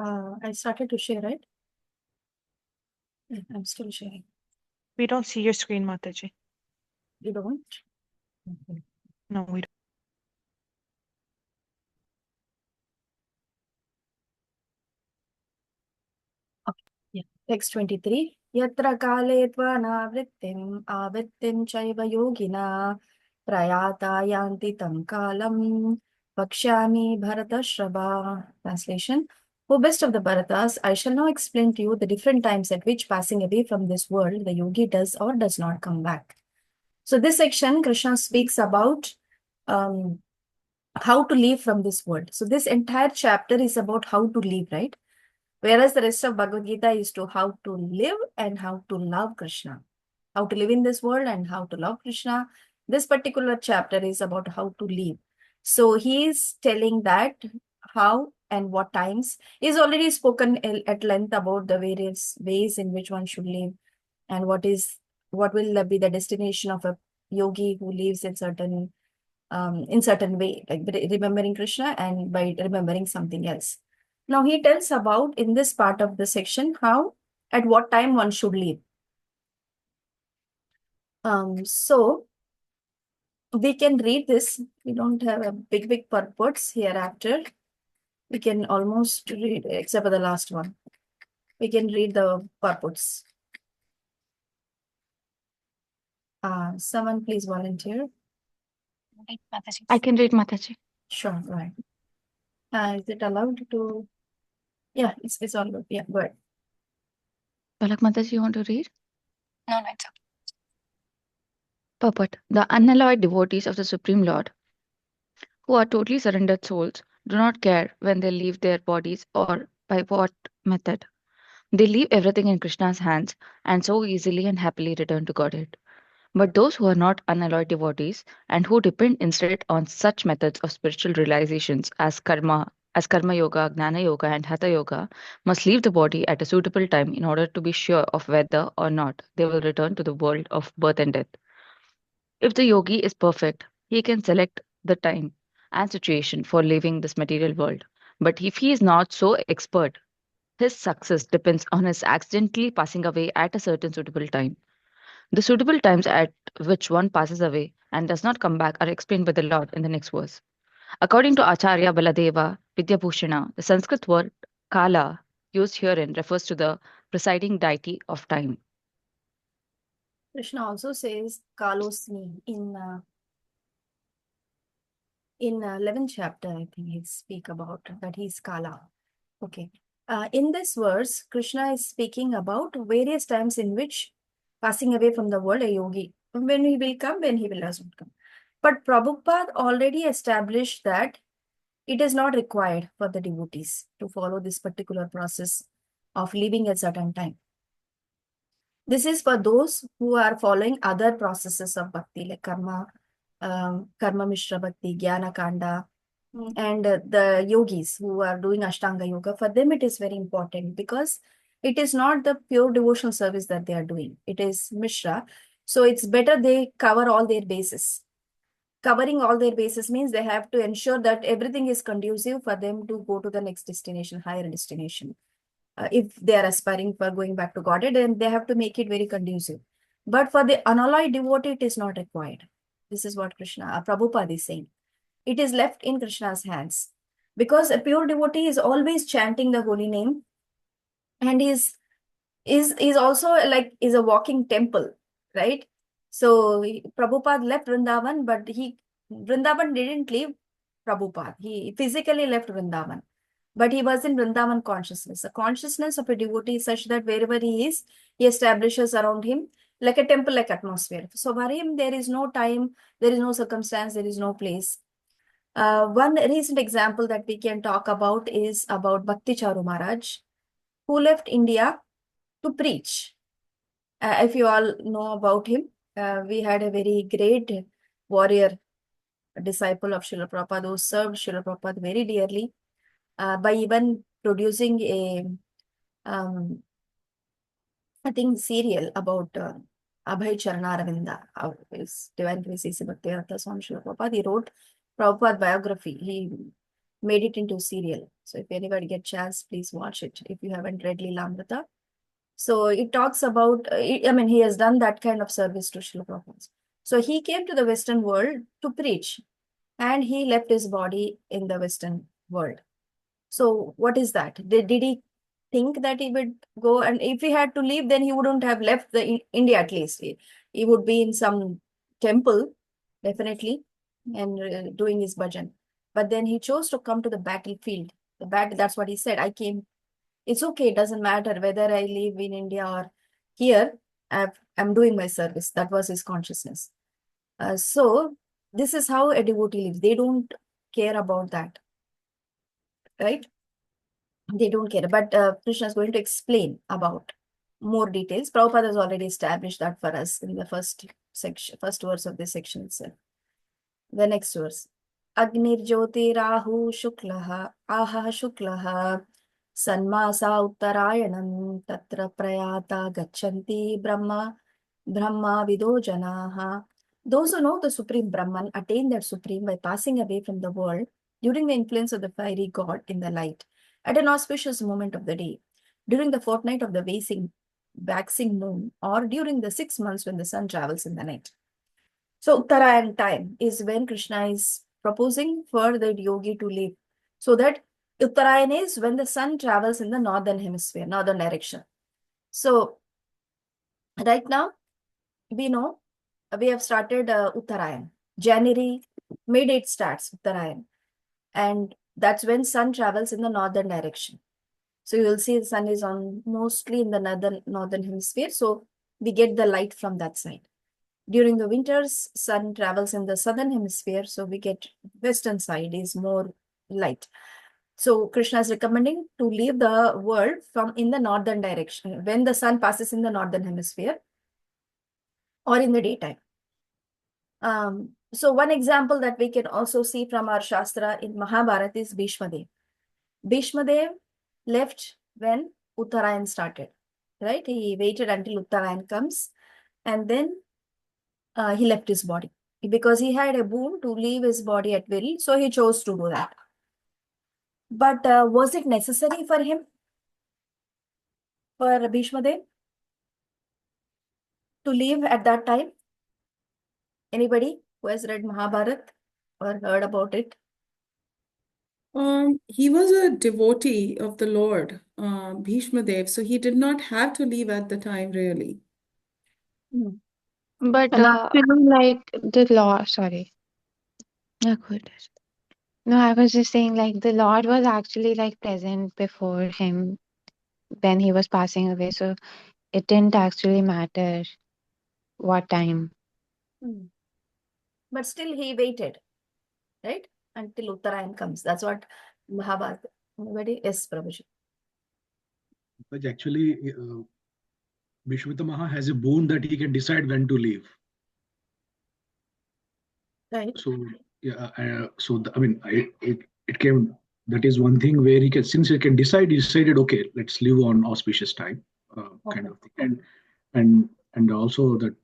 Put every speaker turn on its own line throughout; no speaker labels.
I started to share, right? Yeah, I'm still sharing.
We don't see your screen, Mataji.
You don't? Okay.
No, we don't.
Okay. Yeah. Text 23. Yatra kale tva avrittim chaiva yogina prayata yanti tam kalam pakshami bharata shraba. Translation. O best of the Bharatas, I shall now explain to you the different times at which passing away from this world, the yogi does or does not come back. So this section, Krishna speaks about how to leave from this world. So this entire chapter is about how to leave, right? Whereas the rest of Bhagavad Gita is to how to live and how to love Krishna. How to live in this world and how to love Krishna. This particular chapter is about how to live. So he is telling that how and what times. He's already spoken at length about the various ways in which one should live and what will be the destination of a yogi who lives in certain way, like remembering Krishna and by remembering something else. Now he tells about in this part of the section how at what time one should leave. So we can read this. We don't have a big purports hereafter. We can almost read, except for the last one. We can read the purports. Someone please volunteer.
I can read, Mataji.
Sure, right. Is it allowed to? Yeah, it's all good. Yeah, go ahead.
Palak Mataji, you want to read?
No, it's okay.
Purport. The unalloyed devotees of the Supreme Lord, who are totally surrendered souls, do not care when they leave their bodies or by what method. They leave everything in Krishna's hands and so easily and happily return to Godhead. But those who are not unalloyed devotees and who depend instead on such methods of spiritual realizations as karma yoga, gnana yoga, and hatha yoga, must leave the body at a suitable time in order to be sure of whether or not they will return to the world of birth and death. If the yogi is perfect, he can select the time and situation for leaving this material world. But if he is not so expert, his success depends on his accidentally passing away at a certain suitable time. The suitable times at which one passes away and does not come back are explained by the Lord in the next verse. According to Acharya Baladeva Vidyabhushana, the Sanskrit word Kala used herein refers to the presiding deity of time.
Krishna also says Kalosmi in 11th chapter, I think he speak about that he's Kala. Okay. In this verse, Krishna is speaking about various times in which passing away from the world, a yogi, when he will come, when he will not come. But Prabhupada already established that it is not required for the devotees to follow this particular process of leaving at certain time. This is for those who are following other processes of bhakti, like karma mishra bhakti, jnana kanda, and the yogis who are doing Ashtanga yoga. For them, it is very important because it is not the pure devotional service that they are doing. It is mishra. So it's better they cover all their bases. Covering all their bases means they have to ensure that everything is conducive for them to go to the next destination, higher destination. If they are aspiring for going back to Godhead, then they have to make it very conducive. But for the unalloyed devotee, it is not required. This is what Prabhupada is saying. It is left in Krishna's hands. Because a pure devotee is always chanting the holy name and is also like is a walking temple, right? So Prabhupada left Vrindavan, but Vrindavan didn't leave Prabhupada. He physically left Vrindavan. But he was in Vrindavan consciousness. The consciousness of a devotee is such that wherever he is, he establishes around him like a temple-like atmosphere. So for him, there is no time, there is no circumstance, there is no place. One recent example that we can talk about is about Bhakti Charu Maharaj, who left India to preach. If you all know about him, we had a very great warrior, disciple of Srila Prabhupada, who served Srila Prabhupada very dearly by even producing a, I think, serial about Abhay Charana his Divine Grace Bhakti Swami Srila Prabhupada. He wrote Prabhupada biography. made it into serial. So if anybody get chance, please watch it if you haven't read Leelamrita. So it talks about, I mean, he has done that kind of service to Srila Prabhupada. So he came to the Western world to preach, and he left his body in the Western world. So what is that? Did he think that he would go, and if he had to leave, then he wouldn't have left the India at least. He would be in some temple, definitely, and doing his bhajan. But then he chose to come to the battlefield. That's what he said. I came. It's okay. It doesn't matter whether I live in India or here. I'm doing my service. That was his consciousness. So this is how a devotee lives. They don't care about that, right? They don't care. But Krishna is going to explain about more details. Prabhupada has already established that for us in the first verse of this section itself. The next verse. Agnirjyotirahu shuklaha aha shuklaha sanmasa uttarayanam tatra prayata gachanti brahma vido janaha. Those who know the Supreme Brahman attain that Supreme by passing away from the world during the influence of the fiery god in the light at an auspicious moment of the day, during the fortnight of the waxing moon, or during the 6 months when the sun travels in the night. So Uttarayan time is when Krishna is proposing for the yogi to live. So that Uttarayan is when the sun travels in the northern hemisphere, northern direction. So right now, we know we have started Uttarayan. January, mid-8 starts Uttarayan. And that's when sun travels in the northern direction. So you will see the sun is on mostly in the northern hemisphere. So we get the light from that side. During the winters, sun travels in the southern hemisphere. So we get western side is more light. So Krishna is recommending to leave the world from in the northern direction when the sun passes in the northern hemisphere or in the daytime. So one example that we can also see from our Shastra in Mahabharata is Bhishma Dev. Bhishma Dev left when Uttarayan started, right? He waited until Uttarayan comes, and then he left his body because he had a boon to leave his body at will, so he chose to do that. But was it necessary for him, for Bhishma Dev, to leave at that time? Anybody who has read Mahabharata or heard about it?
He was a devotee of the Lord, Bhishma Dev, so he did not have to leave at the time, really.
But
And actually, like the Lord, sorry.
yeah, go ahead.
No, I was just saying, like, the Lord was actually like present before him when he was passing away. So it didn't actually matter what time.
But still he waited, right? Until Uttarayan comes. That's what Mahabharata. Anybody? Yes, Prabhuji.
But actually, Vishwatamaha has a boon that he can decide when to leave.
Right.
So yeah, I mean, it came. That is one thing where he can, since he can decide, he decided, okay, let's live on auspicious time, kind of thing, and also that.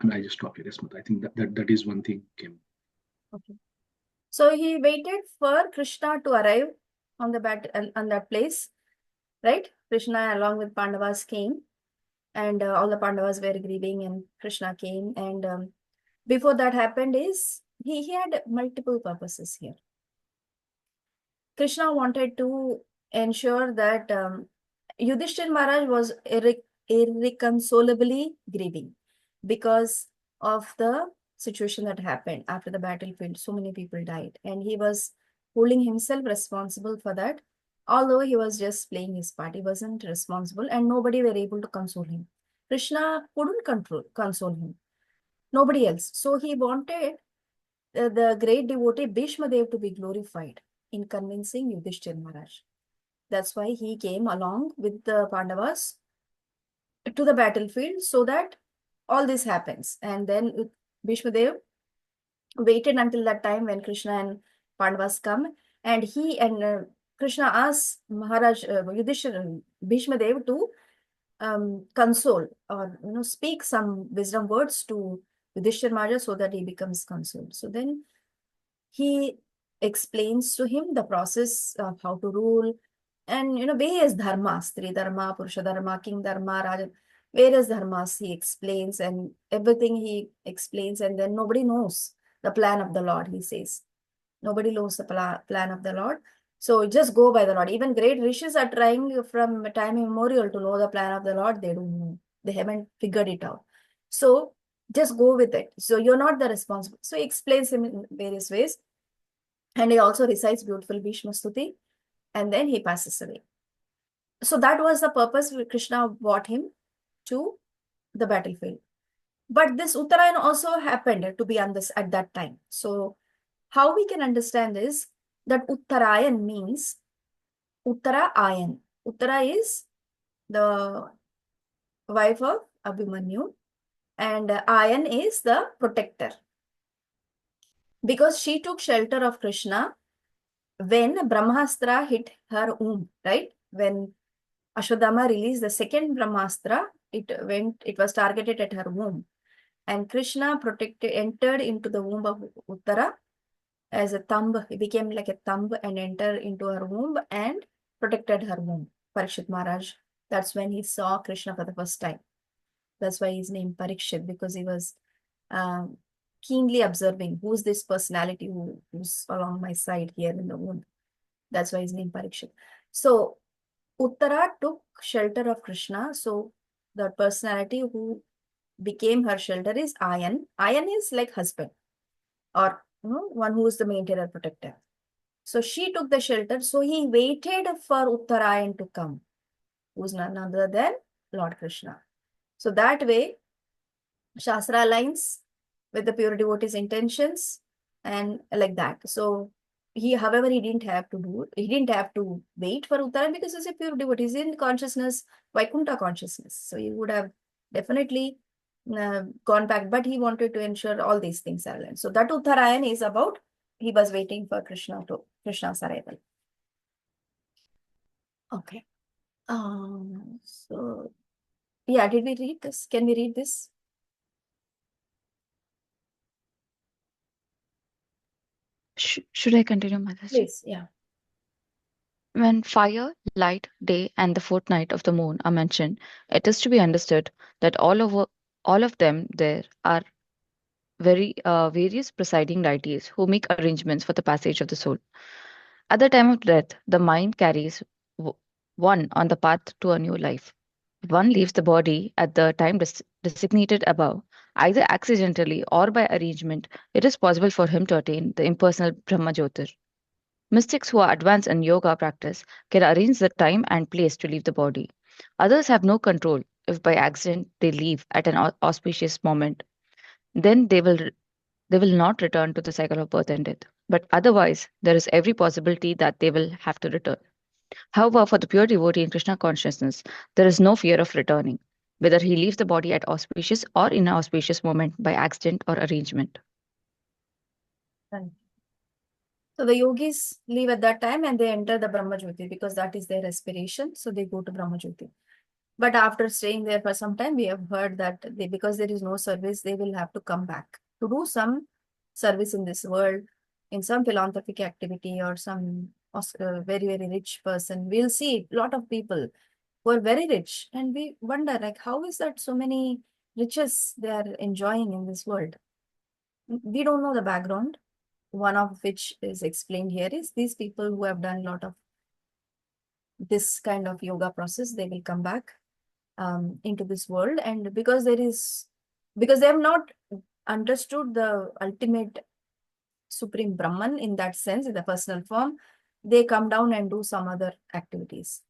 And I just stop here. Yes, I think that is one thing came.
Okay. So he waited for Krishna to arrive on the on that place, right? Krishna along with Pandavas came, and all the Pandavas were grieving, and Krishna came. And before that happened, is he had multiple purposes here. Krishna wanted to ensure that Yudhishthir Maharaj was irreconcilably grieving because of the situation that happened after the battlefield. So many people died, and he was holding himself responsible for that. Although he was just playing his part, he wasn't responsible, and nobody were able to console him. Krishna couldn't console him. Nobody else. So he wanted the great devotee Bhishma Dev to be glorified in convincing Yudhishthir Maharaj. That's why he came along with the Pandavas to the battlefield so that all this happens. And then Bhishma Dev waited until that time when Krishna and Pandavas come, and he and Krishna asked Maharaj Yudhishthir Bhishma Dev to console or speak some wisdom words to Yudhishthir Maharaj so that he becomes consoled. So then he explains to him the process of how to rule and various dharmas, Stri Dharma, Purusha Dharma, King Dharma, Raja, various dharmas he explains and everything he explains, and then nobody knows the plan of the Lord, he says. Nobody knows the plan of the Lord. So just go by the Lord. Even great rishis are trying from time immemorial to know the plan of the Lord. They don't know. They haven't figured it out. So just go with it. So you're not the responsible. So he explains him in various ways. And he also recites beautiful Bhishma Stuti. And then he passes away. So that was the purpose Krishna brought him to the battlefield. But this Uttarayan also happened to be on this at that time. So how we can understand is that Uttarayan means Uttara Ayan. Uttara is the wife of Abhimanyu and Ayan is the protector. Because she took shelter of Krishna when Brahmastra hit her womb, right? When Ashwadama released the second Brahmastra, it was targeted at her womb. And Krishna entered into the womb of Uttara as a thumb. He became like a thumb and entered into her womb and protected her womb. Parikshit Maharaj, that's when he saw Krishna for the first time. That's why he's named Parikshit, because he was keenly observing who's this personality who's along my side here in the womb. That's why he's named Parikshit. So Uttara took shelter of Krishna. So the personality who became her shelter is Ayan. Ayan is like husband or one who is the maintainer protector. So she took the shelter. So he waited for Uttarayan to come, who's none other than Lord Krishna. So that way, Shastra aligns with the pure devotee's intentions and like that. So however, he didn't have to wait for Uttarayan because he's a pure devotee. He's in consciousness, Vaikuntha consciousness. So he would have definitely gone back, but he wanted to ensure all these things are aligned. So that Uttarayan is about, he was waiting for Krishna's arrival. Okay. So yeah, did we read this? Can we read this?
Should I continue, Mataji?
Please, yeah.
When fire, light, day, and the fortnight of the moon are mentioned, it is to be understood that all of them there are various presiding deities who make arrangements for the passage of the soul. At the time of death, the mind carries one on the path to a new life. If one leaves the body at the time designated above, either accidentally or by arrangement, it is possible for him to attain the impersonal Brahma Jyotir. Mystics who are advanced in yoga practice can arrange the time and place to leave the body. Others have no control if by accident they leave at an auspicious moment. Then they will not return to the cycle of birth and death. But otherwise, there is every possibility that they will have to return. However, for the pure devotee in Krishna consciousness, there is no fear of returning, whether he leaves the body at auspicious or inauspicious moment by accident or arrangement.
Right. So the yogis leave at that time and they enter the Brahma Jyoti because that is their aspiration. So they go to Brahma Jyoti. But after staying there for some time, we have heard that because there is no service, they will have to come back to do some service in this world, in some philanthropic activity or some very, very rich person. We'll see a lot of people who are very rich and we wonder like, how is that so many riches they are enjoying in this world? We don't know the background. One of which is explained here is these people who have done a lot of this kind of yoga process, they will come back into this world. And because they have not understood the ultimate supreme Brahman in that sense, in the personal form, they come down and do some other activities.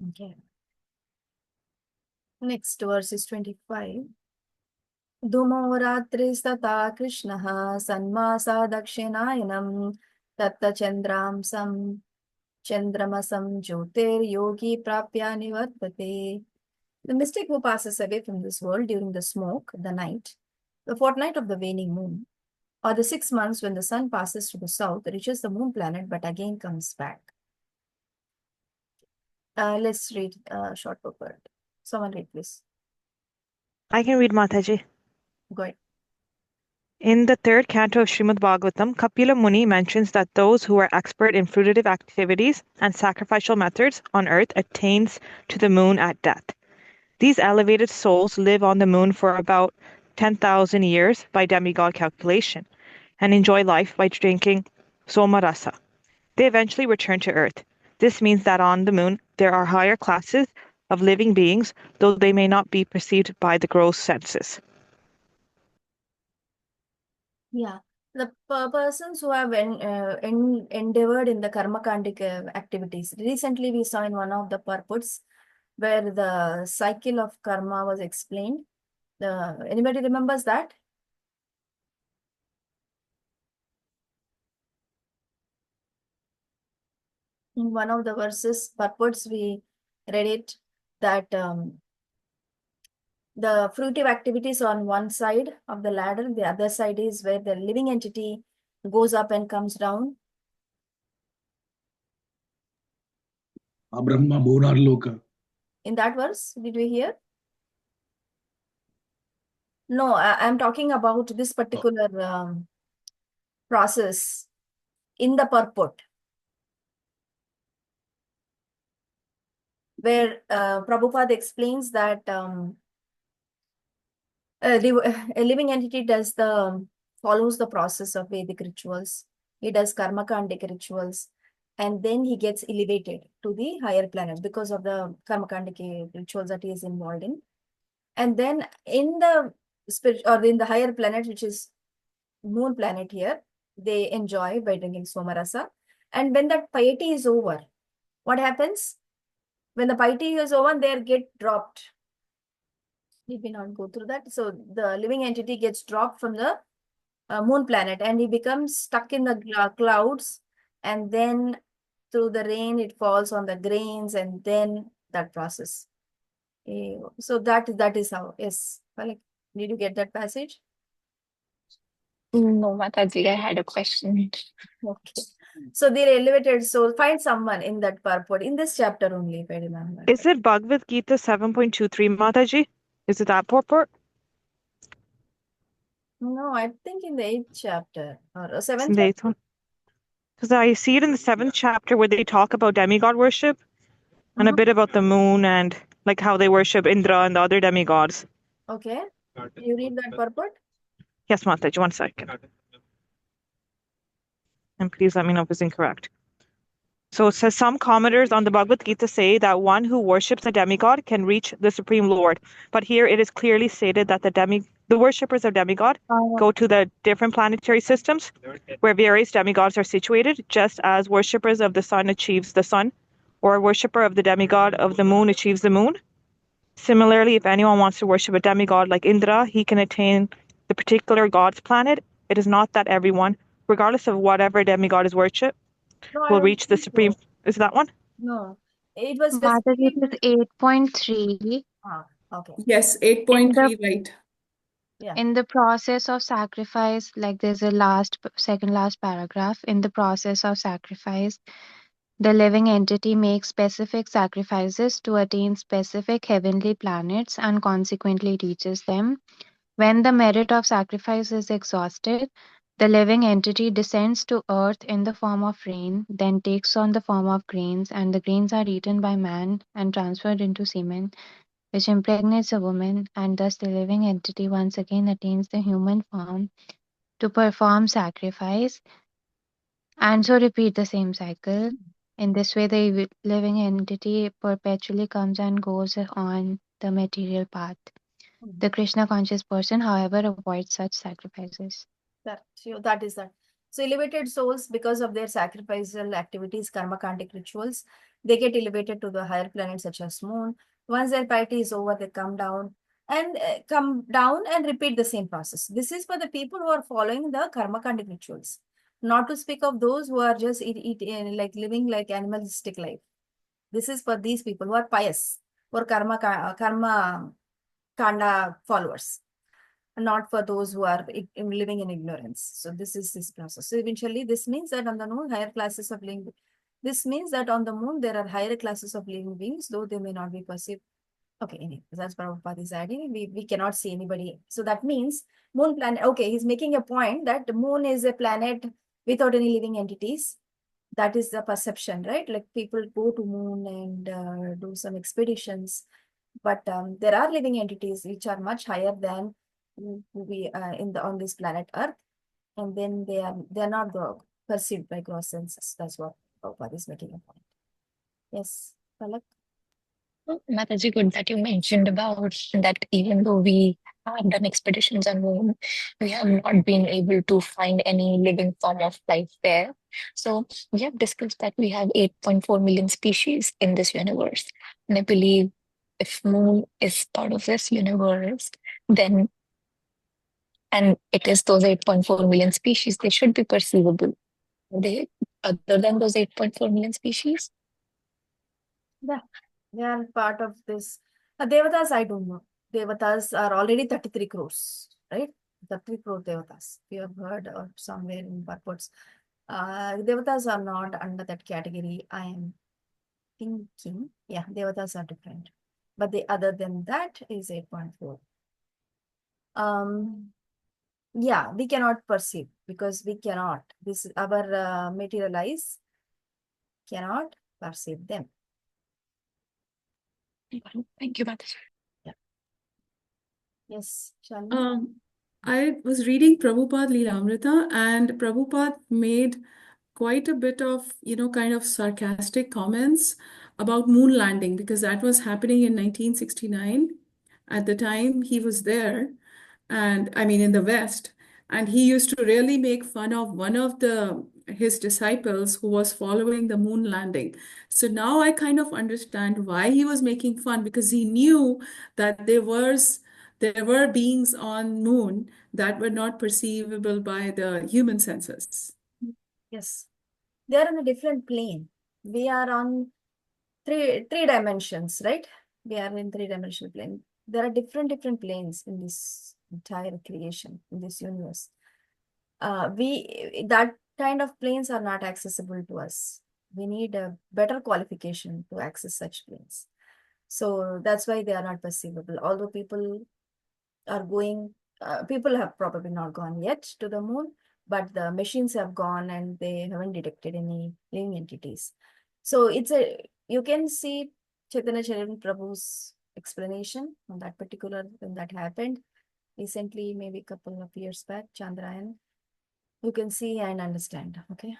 Okay. Next verse is 25. धूमो रात्रिस्तथा कृष्णः सन्मासा दक्षिणायनम् तत्तचन्द्रांसं चन्द्रमसं ज्योतिर्योगी प्राप्य निवर्तते. The mystic who passes away from this world during the smoke, the night, the fortnight of the waning moon, or the 6 months when the sun passes to the south, reaches the moon planet but again comes back. Let's read short purport. Someone read, please.
I can read, Mataji.
Go ahead.
In the third canto of Srimad Bhagavatam, Kapila Muni mentions that those who are expert in fruitive activities and sacrificial methods on earth attains to the moon at death. These elevated souls live on the moon for about 10,000 years by demigod calculation and enjoy life by drinking somarasa. They eventually return to earth. This means that on the moon there are higher classes of living beings, though they may not be perceived by the gross senses.
Yeah, the persons who have endeavored in the karmakandic activities. Recently, we saw in one of the purports where the cycle of karma was explained. Anybody remembers that? In one of the verses, purports, we read it that the fruitive activities on one side of the ladder, the other side is where the living entity goes up and comes down.
Abrahma Bhunarloka.
In that verse, did we hear? No, I'm talking about this particular process in the purport, where Prabhupada explains that a living entity follows the process of Vedic rituals. He does karmakandic rituals, and then he gets elevated to the higher planets because of the karmakandic rituals that he is involved in. And then in the spirit or in the higher planet, which is moon planet here, they enjoy by drinking somarasa. And when that piety is over, what happens? When the piety is over, they get dropped. We may not go through that. So the living entity gets dropped from the moon planet and he becomes stuck in the clouds, and then through the rain it falls on the grains, and then that process. So that is how. Yes, Palak, did you get that passage?
No, Mataji, I had a question.
Okay. So they're elevated soul. Find someone in that purport, in this chapter only, if I remember.
Is it Bhagavad Gita 7.23, Mataji? Is it that purport?
No, I think in the 8th chapter or
It's
7th
in the
chapter.
8th one. Because I see it in the 7th chapter where they talk about demigod worship and a bit about the moon and like how they worship Indra and the other demigods.
Okay. You read that purport?
Yes, Mataji, 1 second. And please let me know if it's incorrect. So it says some commenters on the Bhagavad Gita say that one who worships a demigod can reach the Supreme Lord. But here it is clearly stated that the worshippers of demigod go to the different planetary systems where various demigods are situated, just as worshippers of the sun achieves the sun, or a worshipper of the demigod of the moon achieves the moon. Similarly, if anyone wants to worship a demigod like Indra, he can attain the particular god's planet. It is not that everyone, regardless of whatever demigod is worshipped,
No, I
will
don't
reach the
think
supreme.
so.
Is that one?
No. It was
Mataji,
specifically.
it is 8.3.
Okay.
Yes,
In
8.3, right.
Yeah.
in the process of sacrifice, like there's a second last paragraph. In the process of sacrifice, the living entity makes specific sacrifices to attain specific heavenly planets and consequently reaches them. When the merit of sacrifice is exhausted, the living entity descends to earth in the form of rain, then takes on the form of grains, and the grains are eaten by man and transferred into semen, which impregnates a woman, and thus the living entity once again attains the human form to perform sacrifice, and so repeat the same cycle. In this way, the living entity perpetually comes and goes on the material path. The Krishna conscious person, however, avoids such sacrifices.
That is that. So elevated souls, because of their sacrificial activities, karmakandic rituals, they get elevated to the higher planets such as moon. Once their piety is over, they come down and repeat the same process. This is for the people who are following the karmakandic rituals, not to speak of those who are just like living like animalistic life. This is for these people who are pious, who are karma kanda followers, not for those who are living in ignorance. So this is this process. So eventually this means that on the moon, higher classes of living, this means that on the moon, there are higher classes of living beings, though they may not be perceived Okay, anyway, that's Prabhupada is adding. We cannot see anybody. So that means moon planet. Okay, he's making a point that the moon is a planet without any living entities. That is the perception, right? Like people go to moon and do some expeditions, but there are living entities which are much higher than we on this planet Earth, and then they are not perceived by gross senses. That's what Prabhupada is making a point. Yes, Palak?
Mataji, good that you mentioned about that even though we have done expeditions on moon, we have not been able to find any living form of life there. So we have discussed that we have 8.4 million species in this universe. And I believe if moon is part of this universe, then and it is those 8.4 million species, they should be perceivable. Are they other than those 8.4 million species?
Yeah, they are part of this. Devatas, I don't know. Devatas are already 33 crores, right? 33 crore Devatas. We have heard or somewhere in purports. Devatas are not under that category. I am thinking, yeah, Devatas are different. But the other than that is 8.4. Yeah, we cannot perceive because we cannot. This our material eyes cannot perceive them.
Thank you, Mataji.
Yeah. Yes, Shalini?
I was reading Prabhupada Leelamrita, and Prabhupada made quite a bit of, kind of sarcastic comments about moon landing because that was happening in 1969. At the time he was there, and I mean in the West, and he used to really make fun of one of his disciples who was following the moon landing. So now I kind of understand why he was making fun, because he knew that there were beings on moon that were not perceivable by the human senses.
Yes. They are on a different plane. We are on three dimensions, right? We are in three-dimensional plane. There are different planes in this entire creation, in this universe. That kind of planes are not accessible to us. We need a better qualification to access such planes. So that's why they are not perceivable. Although people are going, people have probably not gone yet to the moon, but the machines have gone and they haven't detected any living entities. So you can see Chaitanya Charitamrita Prabhu's explanation on that particular, when that happened recently, maybe a couple of years back, Chandrayaan. You can see and understand, okay?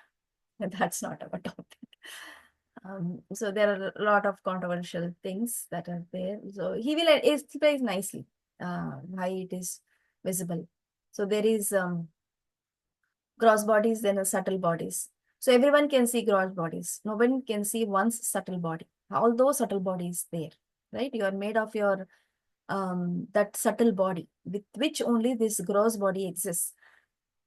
That's not our topic. So there are a lot of controversial things that are there. So he will explain nicely why it is visible. So there is gross bodies, then subtle bodies. So everyone can see gross bodies. No one can see one's subtle body. Although subtle body is there, right? You are made of your that subtle body with which only this gross body exists.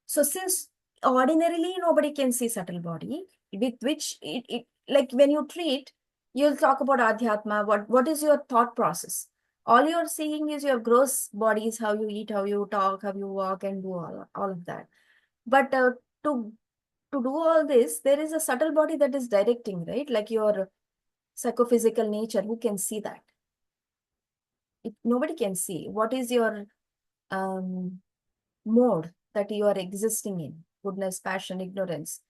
So since ordinarily nobody can see subtle body, with which it like when you treat, you'll talk about adhyatma. What is your thought process? All you're seeing is your gross bodies, how you eat, how you talk, how you walk, and do all of that. But to do all this, there is a subtle body that is directing, right? Like your psychophysical nature. Who can see that? Nobody can see. What is your mode that you are existing in? Goodness, passion, ignorance.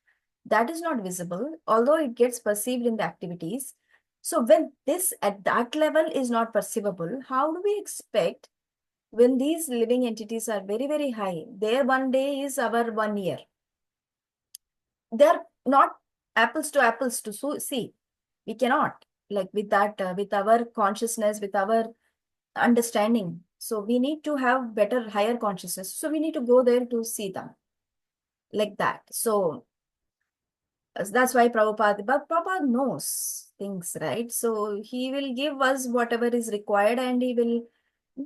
That is not visible, although it gets perceived in the activities. So when this at that level is not perceivable, how do we expect when these living entities are very, very high? Their one day is our 1 year. They're not apples to see. We cannot, like with that, with our consciousness, with our understanding. So we need to have better, higher consciousness. So we need to go there to see them like that. So that's why Prabhupada knows things, right? So he will give us whatever is required, and he will,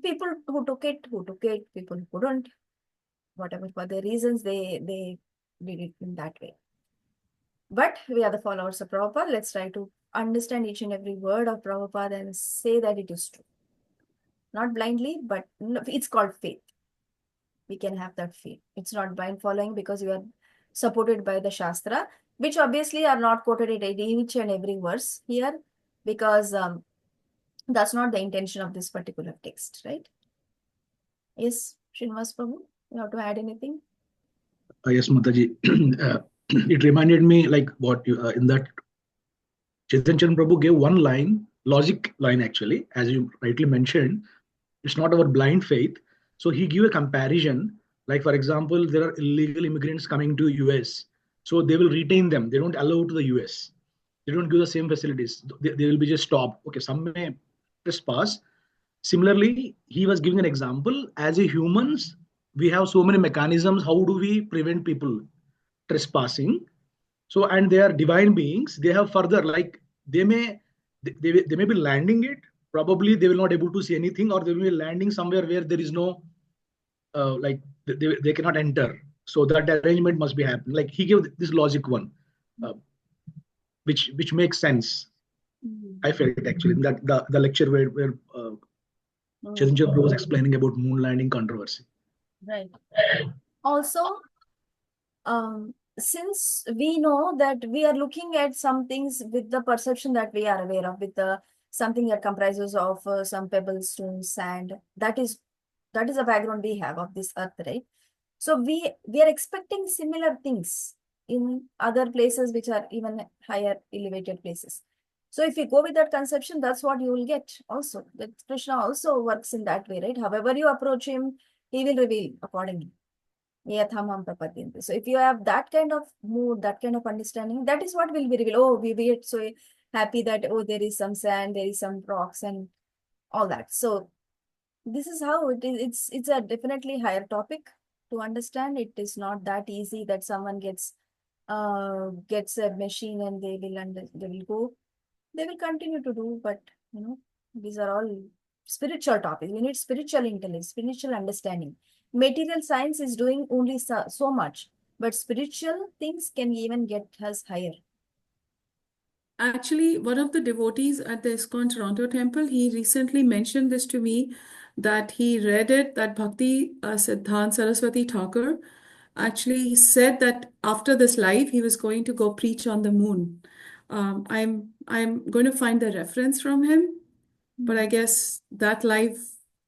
people who took it, people who couldn't, whatever for their reasons, they did it in that way. But we are the followers of Prabhupada. Let's try to understand each and every word of Prabhupada and say that it is true. Not blindly, but it's called faith. We can have that faith. It's not blind following because we are supported by the Shastra, which obviously are not quoted in each and every verse here, because That's not the intention of this particular text, right? Yes, Srinivas Prabhu, you have to add anything?
Yes, Mataji. It reminded me like what you, in that Chaitanya Prabhu gave one line, logic line actually, as you rightly mentioned. It's not our blind faith. So he gave a comparison. Like for example, there are illegal immigrants coming to US, so they will retain them. They don't allow to the US. They don't give the same facilities. They will be just stopped. Okay, some may trespass. Similarly, he was giving an example. As a humans, we have so many mechanisms. How do we prevent people trespassing? So and they are divine beings. They have further like they may be landing it. Probably they will not able to see anything, or they will be landing somewhere where there is no like they cannot enter. So that arrangement must be happening. Like he gave this logic one, uh, which makes sense. I felt actually in that the lecture where Chaitanya Prabhu was explaining about moon landing controversy.
Right. Also, since we know that we are looking at some things with the perception that we are aware of, with the something that comprises of some pebbles, stones, sand, that is the background we have of this earth, right? So we are expecting similar things in other places which are even higher elevated places. So if you go with that conception, that's what you will get also. That Krishna also works in that way, right? However you approach him, he will reveal accordingly. Yathamam prapadyante. So if you have that kind of mood, that kind of understanding, that is what will be revealed. Oh, we get so happy that, oh, there is some sand, there is some rocks and all that. So this is how it is. It's a definitely higher topic to understand. It is not that easy that someone gets a machine and they will go. They will continue to do, but these are all spiritual topics. We need spiritual intelligence, spiritual understanding. Material science is doing only so much, but spiritual things can even get us higher.
Actually, one of the devotees at the ISKCON Toronto temple, he recently mentioned this to me that he read it, that Bhakti Siddhant Saraswati Thakur actually he said that after this life, he was going to go preach on the moon. I'm going to find the reference from him, but I guess that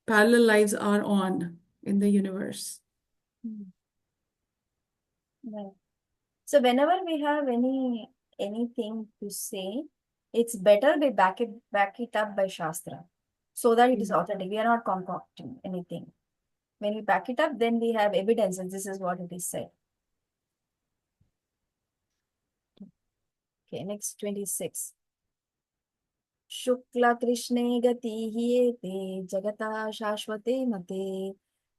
parallel lives are on in the universe.
Right. So whenever we have anything to say, it's better we back it up by Shastra, so that it is authentic. We are not concocting anything. When we back it up, then we have evidence, and this is what it is said. Okay, next 26. Shukla Krishne gati hiyete jagata shashvate mate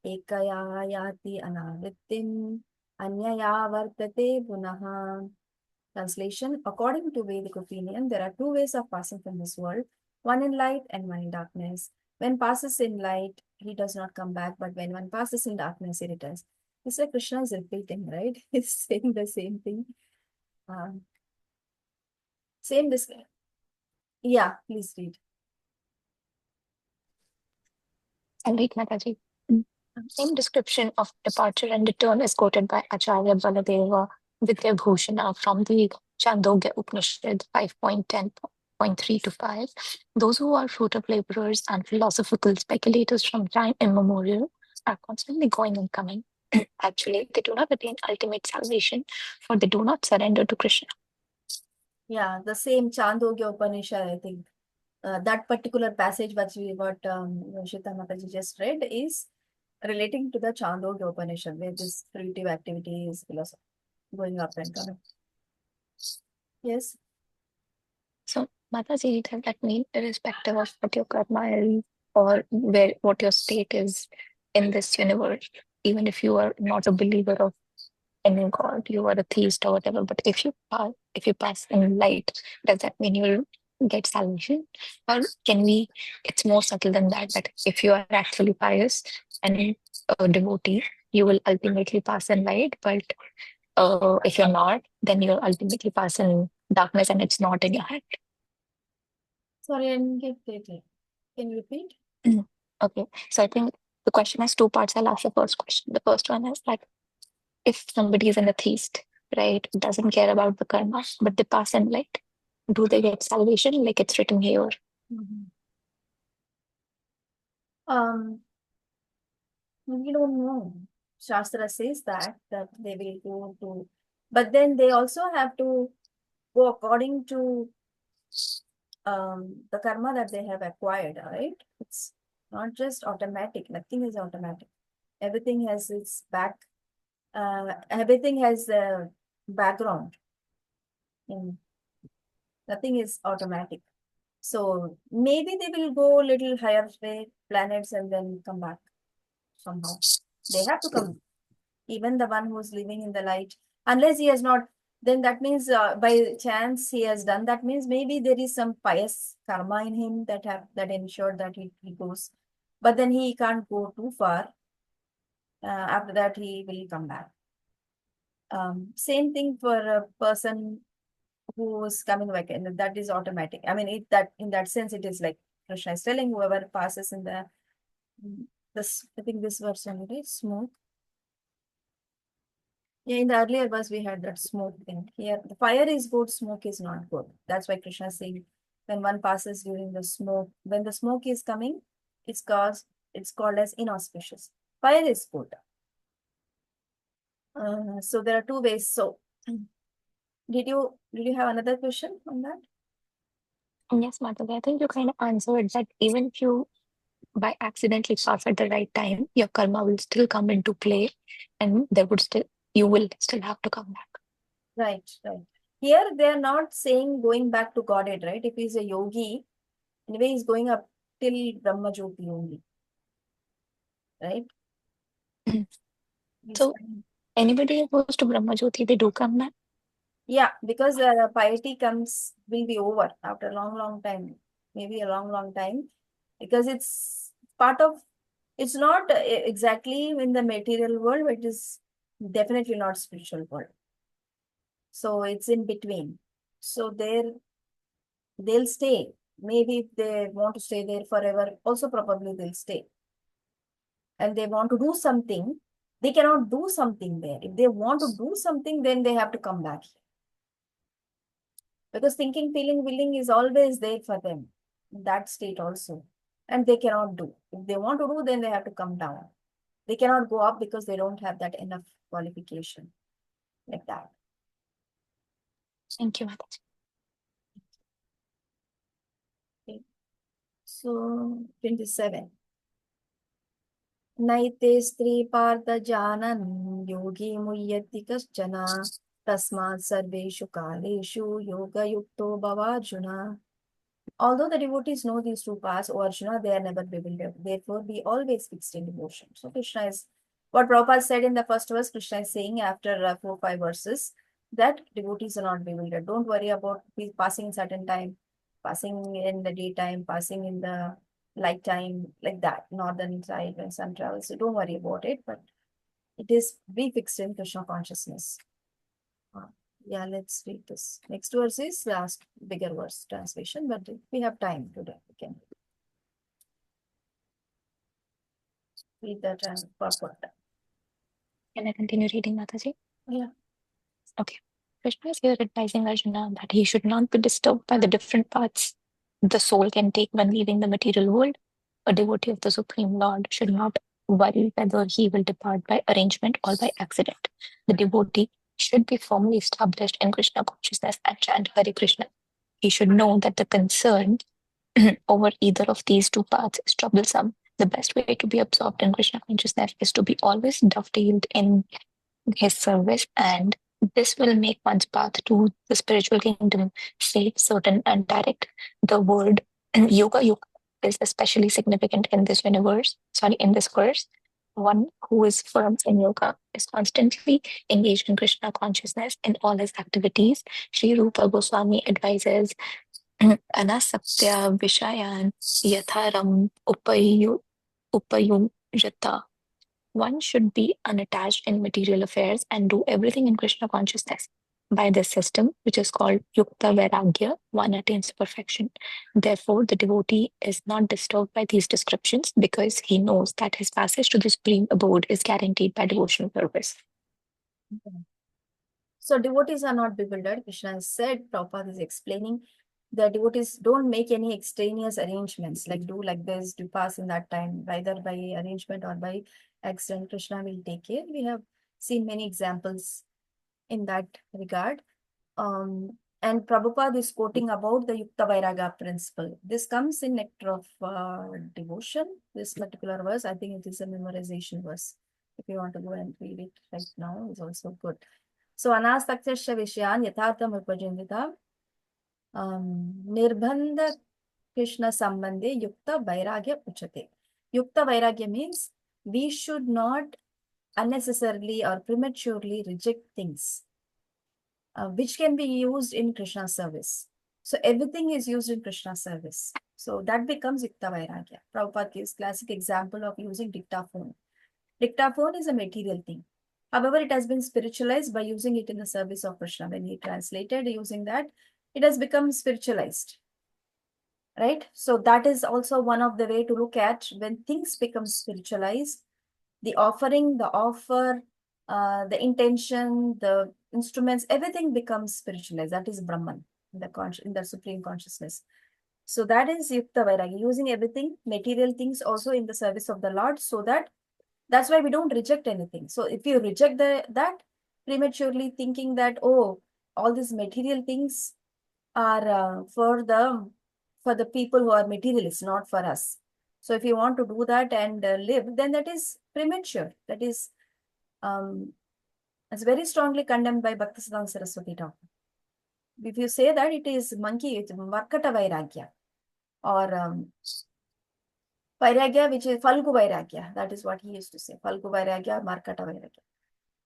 ekaya yati anavrittim anyaya vartate punaha. Translation: according to Vedic opinion, there are two ways of passing from this world, one in light and one in darkness. When passes in light, he does not come back, but when one passes in darkness, he returns. Mr. Krishna is repeating, right? He's saying the same thing. Same discussion. Yeah, please read.
I'll read, Mataji. Same description of departure and return is quoted by Acharya Baladeva Vidya Bhushana from the Chandogya Upanishad 5.10.3 to 5. Those who are fruit of laborers and philosophical speculators from time immemorial are constantly going and coming. Actually, they do not attain ultimate salvation, for they do not surrender to Krishna.
Yeah, the same Chandogya Upanishad, I think. That particular passage what Shita Mataji just read is relating to the Chandogya Upanishad, where this fruitive activity is philosophy, going up and coming. Yes.
So, Mataji, does that mean irrespective of what your karma is or what your state is in this universe, even if you are not a believer of any god, you are a theist or whatever, but if you pass in light, does that mean you'll get salvation? Or it's more subtle than that, that if you are actually pious and a devotee, you will ultimately pass in light, but if you're not, then you'll ultimately pass in darkness and it's not in your hand.
Sorry, I didn't get it. Can you repeat?
Okay, so I think the question has two parts. I'll ask the first question. The first one is that if somebody is an atheist, right, doesn't care about the karma, but they pass in light, do they get salvation like it's written here?
We don't know. Shastra says that they will go to, but then they also have to go according to the karma that they have acquired, right? It's not just automatic. Nothing is automatic. Everything has its everything has a background. And nothing is automatic. So maybe they will go little higher planets and then come back somehow. They have to come. Even the one who's living in the light, unless he has not, then that means by chance he has done. That means maybe there is some pious karma in him that ensured that he goes. But then he can't go too far. After that, he will come back. Same thing for a person who is coming back, and that is automatic. I mean, in that sense, it is like Krishna is telling whoever passes in this. I think this verse only, smoke. Yeah, in the earlier verse, we had that smoke thing. Here, the fire is good, smoke is not good. That's why Krishna is saying when one passes during the smoke, when the smoke is coming, it's called as inauspicious. Fire is good. So there are two ways. So did you have another question on that?
Yes, Mataji, I think you kind of answered that even if you by accidentally pass at the right time, your karma will still come into play and you will still have to come back.
Right. Here they are not saying going back to Godhead, right? If he's a yogi, anyway, he's going up till Brahma Jyoti only. Right?
So anybody who goes to Brahma Jyoti, they do come back?
Yeah, because piety will be over after a long time, maybe a long time, because it's not exactly in the material world, but it is definitely not spiritual world. So it's in between. So they'll stay. Maybe if they want to stay there forever, also probably they'll stay. And they want to do something, they cannot do something there. If they want to do something, then they have to come back here. Because thinking, feeling, willing is always there for them in that state also. And they cannot do. If they want to do, then they have to come down. They cannot go up because they don't have that enough qualification like that.
Thank you, Mataji.
Okay. So 27. Naite stri partha janan yogi muyyati kaschana tasmat sarveshu kaleshu yoga yukto bhavajuna. Although the devotees know these two paths, O Arjuna, they are never bewildered. Therefore, be always fixed in devotion. So Krishna is, what Prabhupada said in the first verse, Krishna is saying after 4-5 verses, that devotees are not bewildered. Don't worry about passing in certain time, passing in the daytime, passing in the light time, like that, northern side when sun travels. So don't worry about it, but it is be fixed in Krishna consciousness. Yeah, let's read this. Next verse is last bigger verse translation, but if we have time today, we can read that and purport.
Can I continue reading, Mataji?
Yeah.
Okay. Krishna is here advising Arjuna that he should not be disturbed by the different paths the soul can take when leaving the material world. A devotee of the Supreme Lord should not worry whether he will depart by arrangement or by accident. The devotee should be firmly established in Krishna consciousness and chant Hare Krishna. He should know that the concern over either of these two paths is troublesome. The best way to be absorbed in Krishna consciousness is to be always dovetailed in his service, and this will make one's path to the spiritual kingdom safe, certain, and direct. The word yoga is especially significant in this verse. One who is firm in yoga is constantly engaged in Krishna consciousness in all his activities. Sri Rupa Goswami advises anasaptya vishayan yatharam upayujata. One should be unattached in material affairs and do everything in Krishna consciousness. By this system, which is called Yukta Vairagya, one attains perfection. Therefore, the devotee is not disturbed by these descriptions because he knows that his passage to the supreme abode is guaranteed by devotional service.
Okay. So devotees are not bewildered. Krishna has said, Prabhupada is explaining The devotees don't make any extraneous arrangements, like do like this, do pass in that time, either by arrangement or by accident. Krishna will take care. We have seen many examples in that regard. And Prabhupada is quoting about the Yukta Vairaga principle. This comes in Nectar of Devotion. This particular verse, I think it is a memorization verse. If you want to go and read it right now, it's also good. So, Anastaksha Vishyan Yathartham Upajindita Nirbandha Krishna Sambandhe Yukta Vairagya Uchate. Yukta Vairagya means we should not unnecessarily or prematurely reject things which can be used in Krishna service. So everything is used in Krishna service. So that becomes Yukta Vairagya. Prabhupada gives classic example of using dictaphone. Dictaphone is a material thing. However, it has been spiritualized by using it in the service of Krishna. When he translated using that, it has become spiritualized. Right? So that is also one of the way to look at when things become spiritualized. The offering, the offer, the intention, the instruments, everything becomes spiritualized. That is Brahman in the supreme consciousness. So that is Yukta Vairagya, using everything, material things also in the service of the Lord, so that's why we don't reject anything. So if you reject that prematurely thinking that, oh, all these material things are for the people who are materialists, not for us. So if you want to do that and live, then that is premature. That is it's very strongly condemned by Bhaktisiddhanta Saraswati Thakur. If you say that, it is monkey, it's Markata Vairagya, or Vairagya, which is Falgu Vairagya. That is what he used to say. Falgu Vairagya, Markata Vairagya.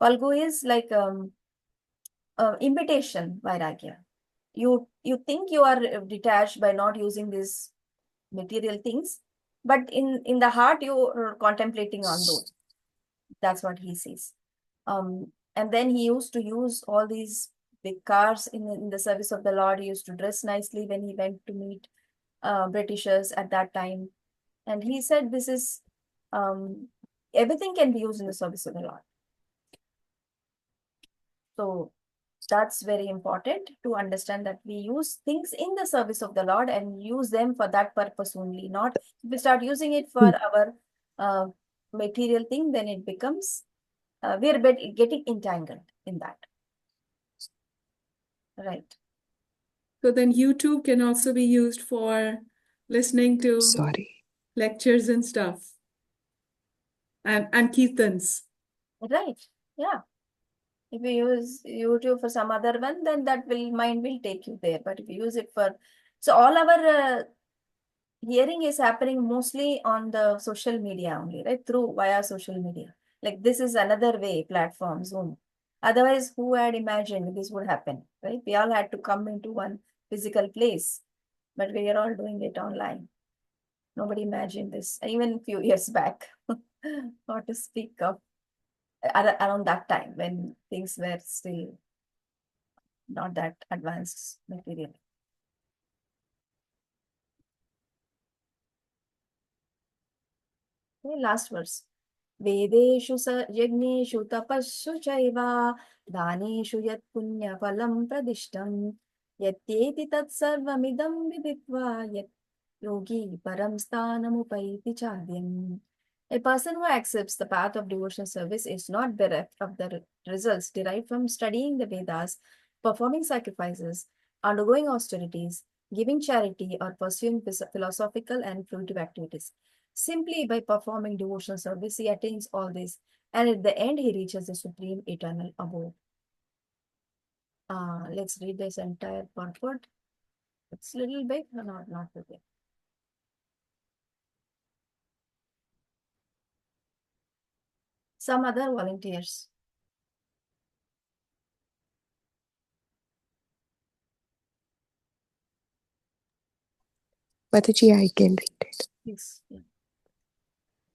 Falgu is like imitation Vairagya. You think you are detached by not using these material things, but in the heart you are contemplating on those. That's what he says. And then he used to use all these big cars in the service of the Lord. He used to dress nicely when he went to meet Britishers at that time. And he said this is everything can be used in the service of the Lord. So that's very important to understand that we use things in the service of the Lord and use them for that purpose only. Not if we start using it for our material thing, then it becomes we're getting entangled in that. Right.
So then YouTube can also be used for listening to lectures and stuff, and kirtans.
Right. Yeah. If you use YouTube for some other one, then that mind will take you there. But if you use it for, so all our hearing is happening mostly on the social media only, right? Via social media. Like this is another way, platform, Zoom. Otherwise, who had imagined this would happen, right? We all had to come into one physical place, but we are all doing it online. Nobody imagined this, even a few years back, not to speak of around that time when things were still not that advanced material. Okay, last verse. Vedeshu yajneshu tapassu chaiva daneshu yat punya phalam pradishtam yatyeti tat sarvamidam viditva yat yogi param sthanam upaiti chadyam. A person who accepts the path of devotional service is not bereft of the results derived from studying the Vedas, performing sacrifices, undergoing austerities, giving charity, or pursuing philosophical and fruitive activities. Simply by performing devotional service, he attains all this, and at the end, he reaches the supreme eternal abode. Let's read this entire purport. It's a little big, but not too big. Some other volunteers.
Mataji, I can read it.
Yes. Yeah.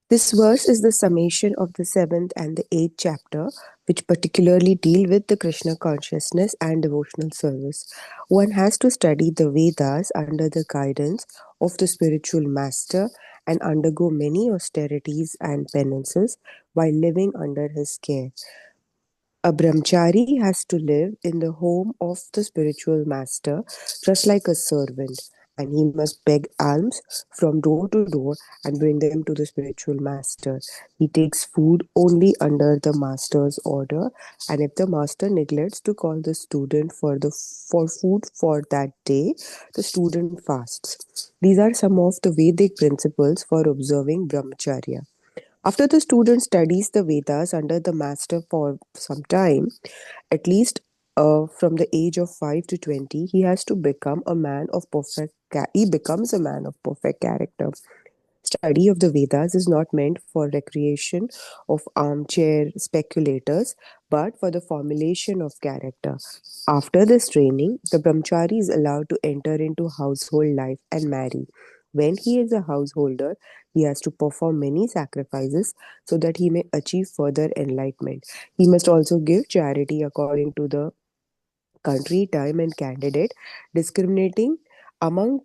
This verse is the summation of the 7th and the 8th chapter, which particularly deal with the Krishna consciousness and devotional service. One has to study the Vedas under the guidance of the spiritual master and undergo many austerities and penances while living under his care. A brahmachari has to live in the home of the spiritual master, just like a servant, and he must beg alms from door to door and bring them to the spiritual master. He takes food only under the master's order, and if the master neglects to call the student for food for that day, the student fasts. These are some of the Vedic principles for observing brahmacharya. After the student studies the Vedas under the master for some time, at least from the age of 5 to 20, he has to become a man of he becomes a man of perfect character. Study of the Vedas is not meant for recreation of armchair speculators, but for the formulation of character. After this training, the brahmachari is allowed to enter into household life and marry. When he is a householder, he has to perform many sacrifices so that he may achieve further enlightenment. He must also give charity according to the country, time, and candidate, discriminating among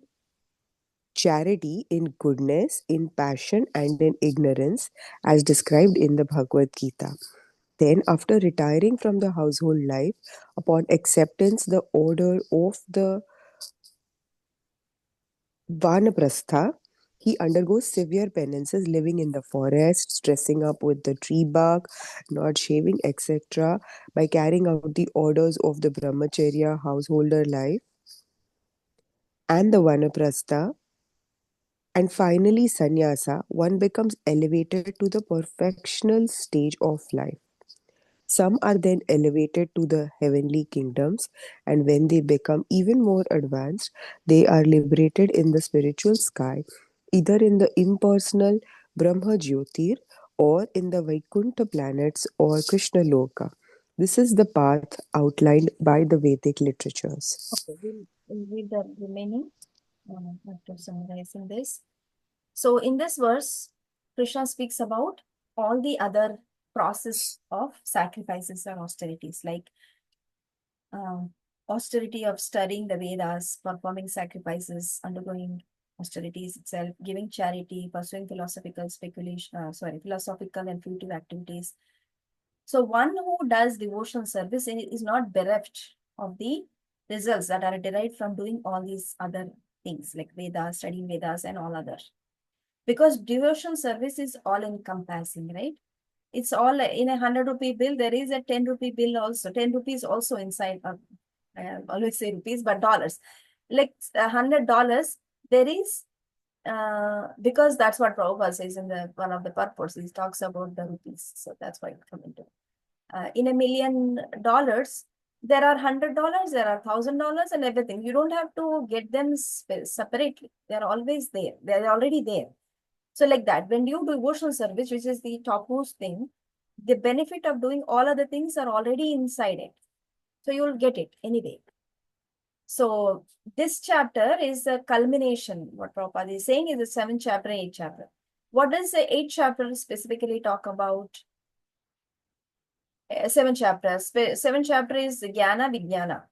charity in goodness, in passion, and in ignorance, as described in the Bhagavad Gita. Then, after retiring from the household life, upon acceptance the order of the Vanaprastha, he undergoes severe penances, living in the forest, dressing up with the tree bark, not shaving, etc., by carrying out the orders of the brahmacharya householder life and the Vanaprastha. And finally, sannyasa, one becomes elevated to the perfectional stage of life. Some are then elevated to the heavenly kingdoms, and when they become even more advanced, they are liberated in the spiritual sky, either in the impersonal Brahma Jyotir or in the Vaikuntha planets or Krishna Loka. This is the path outlined by the Vedic literatures.
Okay, we'll read the remaining after summarizing this. So in this verse, Krishna speaks about all the other process of sacrifices or austerities, like austerity of studying the Vedas, performing sacrifices, undergoing austerities itself, giving charity, pursuing philosophical philosophical and fruitive activities. So one who does devotional service is not bereft of the results that are derived from doing all these other things like Vedas, studying Vedas and all others. Because devotional service is all encompassing, right? It's all in a 100 rupee bill. There is a 10 rupee bill also. 10 rupees also inside. I always say rupees, but dollars. Like $100, there is because that's what Prabhupada says in the one of the purports. He talks about the rupees, so that's why it come into. In $1 million, there are $100, there are $1,000, and everything. You don't have to get them separately. They are always there. They are already there. So like that, when you do devotional service, which is the topmost thing, the benefit of doing all other things are already inside it. So you'll get it anyway. So this chapter is a culmination. What Prabhupada is saying is the 7th chapter, 8th chapter. What does the 8th chapter specifically talk about? 7th chapter. 7th chapter is Jnana Vijnana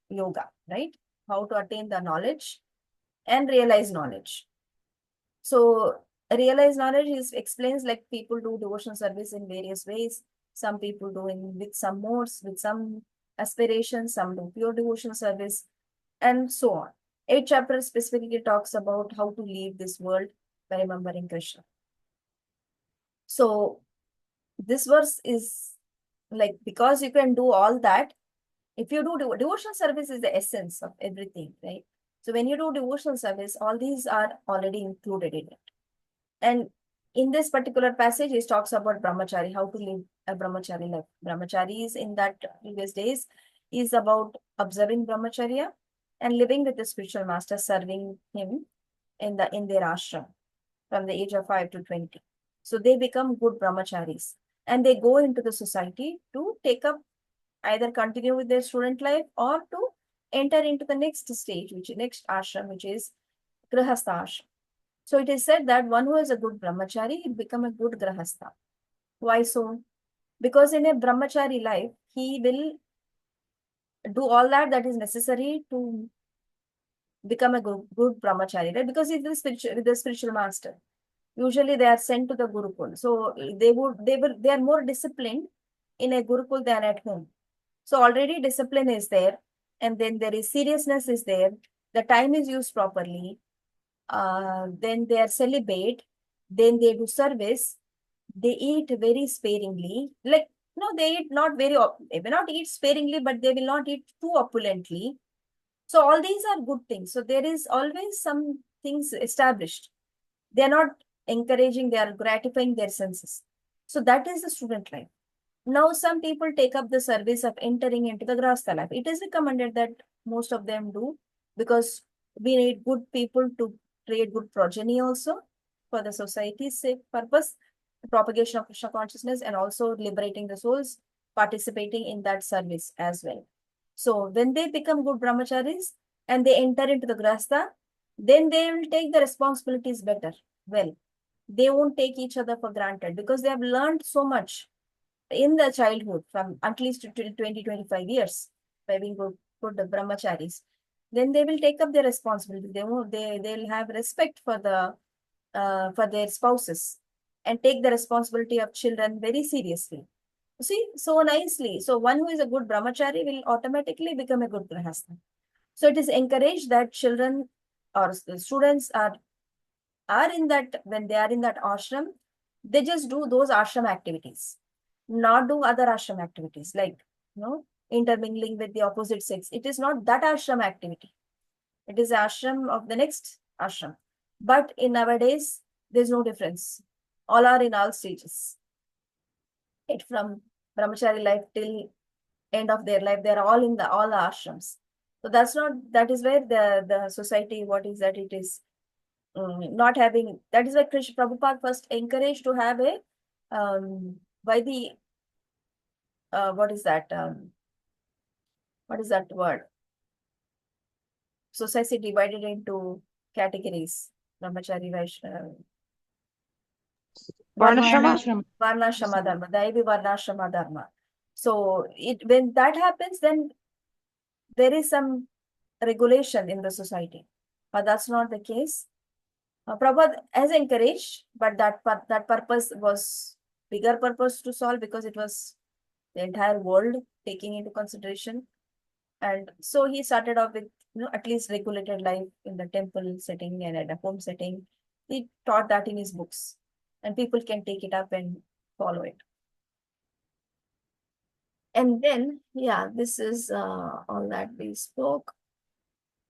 Yoga, right? How to attain the knowledge and realize knowledge. So realized knowledge explains like people do devotional service in various ways. Some people doing with some modes, with some aspirations, some do pure devotional service, and so on. 8th chapter specifically talks about how to leave this world by remembering Krishna. So this verse is like, because you can do all that, if you do devotional service is the essence of everything, right? So when you do devotional service, all these are already included in it. And in this particular passage, it talks about brahmachari, how to live a brahmachari life. Brahmachari is in that previous days is about observing brahmacharya and living with the spiritual master, serving him in their ashram from the age of 5 to 20. So they become good brahmacharis and they go into the society to take up, either continue with their student life or to enter into the next stage, next ashram, which is grihastha ashram. So it is said that one who is a good brahmachari, he become a good grahastha. Why so? Because in a brahmachari life, he will do all that is necessary to become a good brahmachari, right? Because he's with the spiritual master. Usually they are sent to the Gurukul. So they are more disciplined in a Gurukul than at home. So already discipline is there, and then there is seriousness is there. The time is used properly. Then they are celibate. Then they do service. They eat very sparingly. Like, no, they eat not very, they will not eat sparingly, but they will not eat too opulently. So all these are good things. So there is always some things established. They are not encouraging, they are gratifying their senses. So that is the student life. Now some people take up the service of entering into the grahastha life. It is recommended that most of them do, because we need good people to create good progeny also for the society's sake purpose, propagation of Krishna consciousness, and also liberating the souls, participating in that service as well. So when they become good brahmacharis and they enter into the grahastha, then they will take the responsibilities better. Well, they won't take each other for granted because they have learned so much in the childhood from at least 20-25 years by being good brahmacharis. Then they will take up their responsibility. They'll have respect for for their spouses and take the responsibility of children very seriously. See, so nicely. So one who is a good brahmachari will automatically become a good grahastha. So it is encouraged that children or students are in that, when they are in that ashram, they just do those ashram activities, not do other ashram activities like, intermingling with the opposite sex. It is not that ashram activity. It is ashram of the next ashram. But in nowadays, there's no difference. All are in all stages. It from brahmachari life till end of their life, they're all in all the ashrams. So that is where the society, what is that? It is not having, that is why Krishna Prabhupada first encouraged to have a, by the, what is that word? Society divided into categories, brahmachari, Vaishnava,
Varnashrama?
Varnashrama dharma, Daivi Varnashrama dharma. So when that happens, then there is some regulation in the society. But that's not the case. Prabhupada has encouraged, but that purpose was bigger purpose to solve, because it was the entire world taking into consideration. And so he started off with, at least regulated life in the temple setting and at a home setting. He taught that in his books, and people can take it up and follow it. And then, yeah, this is all that we spoke.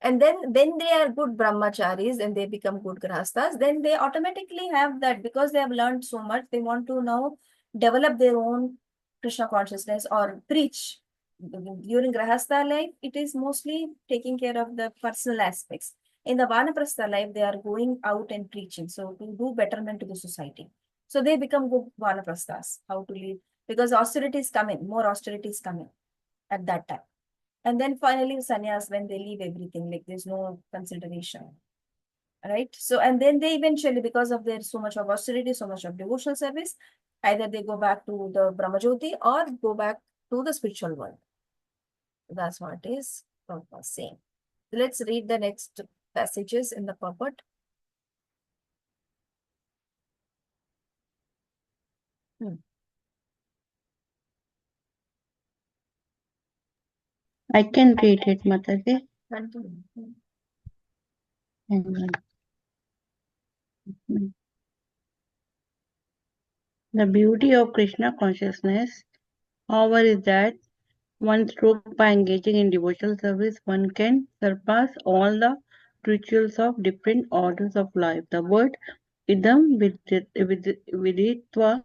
And then when they are good brahmacharis and they become good grahasthas, then they automatically have that, because they have learned so much, they want to now develop their own Krishna consciousness or preach. During grahastha life, it is mostly taking care of the personal aspects. In the vanaprastha life, they are going out and preaching, so to do betterment to the society. So they become good vanaprasthas, how to live, because austerity is coming, more austerity is coming at that time. And then finally, sannyas, when they leave everything, like there's no consideration. Right? So, and then they eventually, because of their so much of austerity, so much of devotional service, either they go back to the Brahmajyoti or go back to the spiritual world. That's what it is Prabhupada saying. Let's read the next passages in the purport.
I can read it, Mataji.
Continue.
Hang on. The beauty of Krishna consciousness, however, is that one stroke by engaging in devotional service, one can surpass all the rituals of different orders of life. The word idam viditva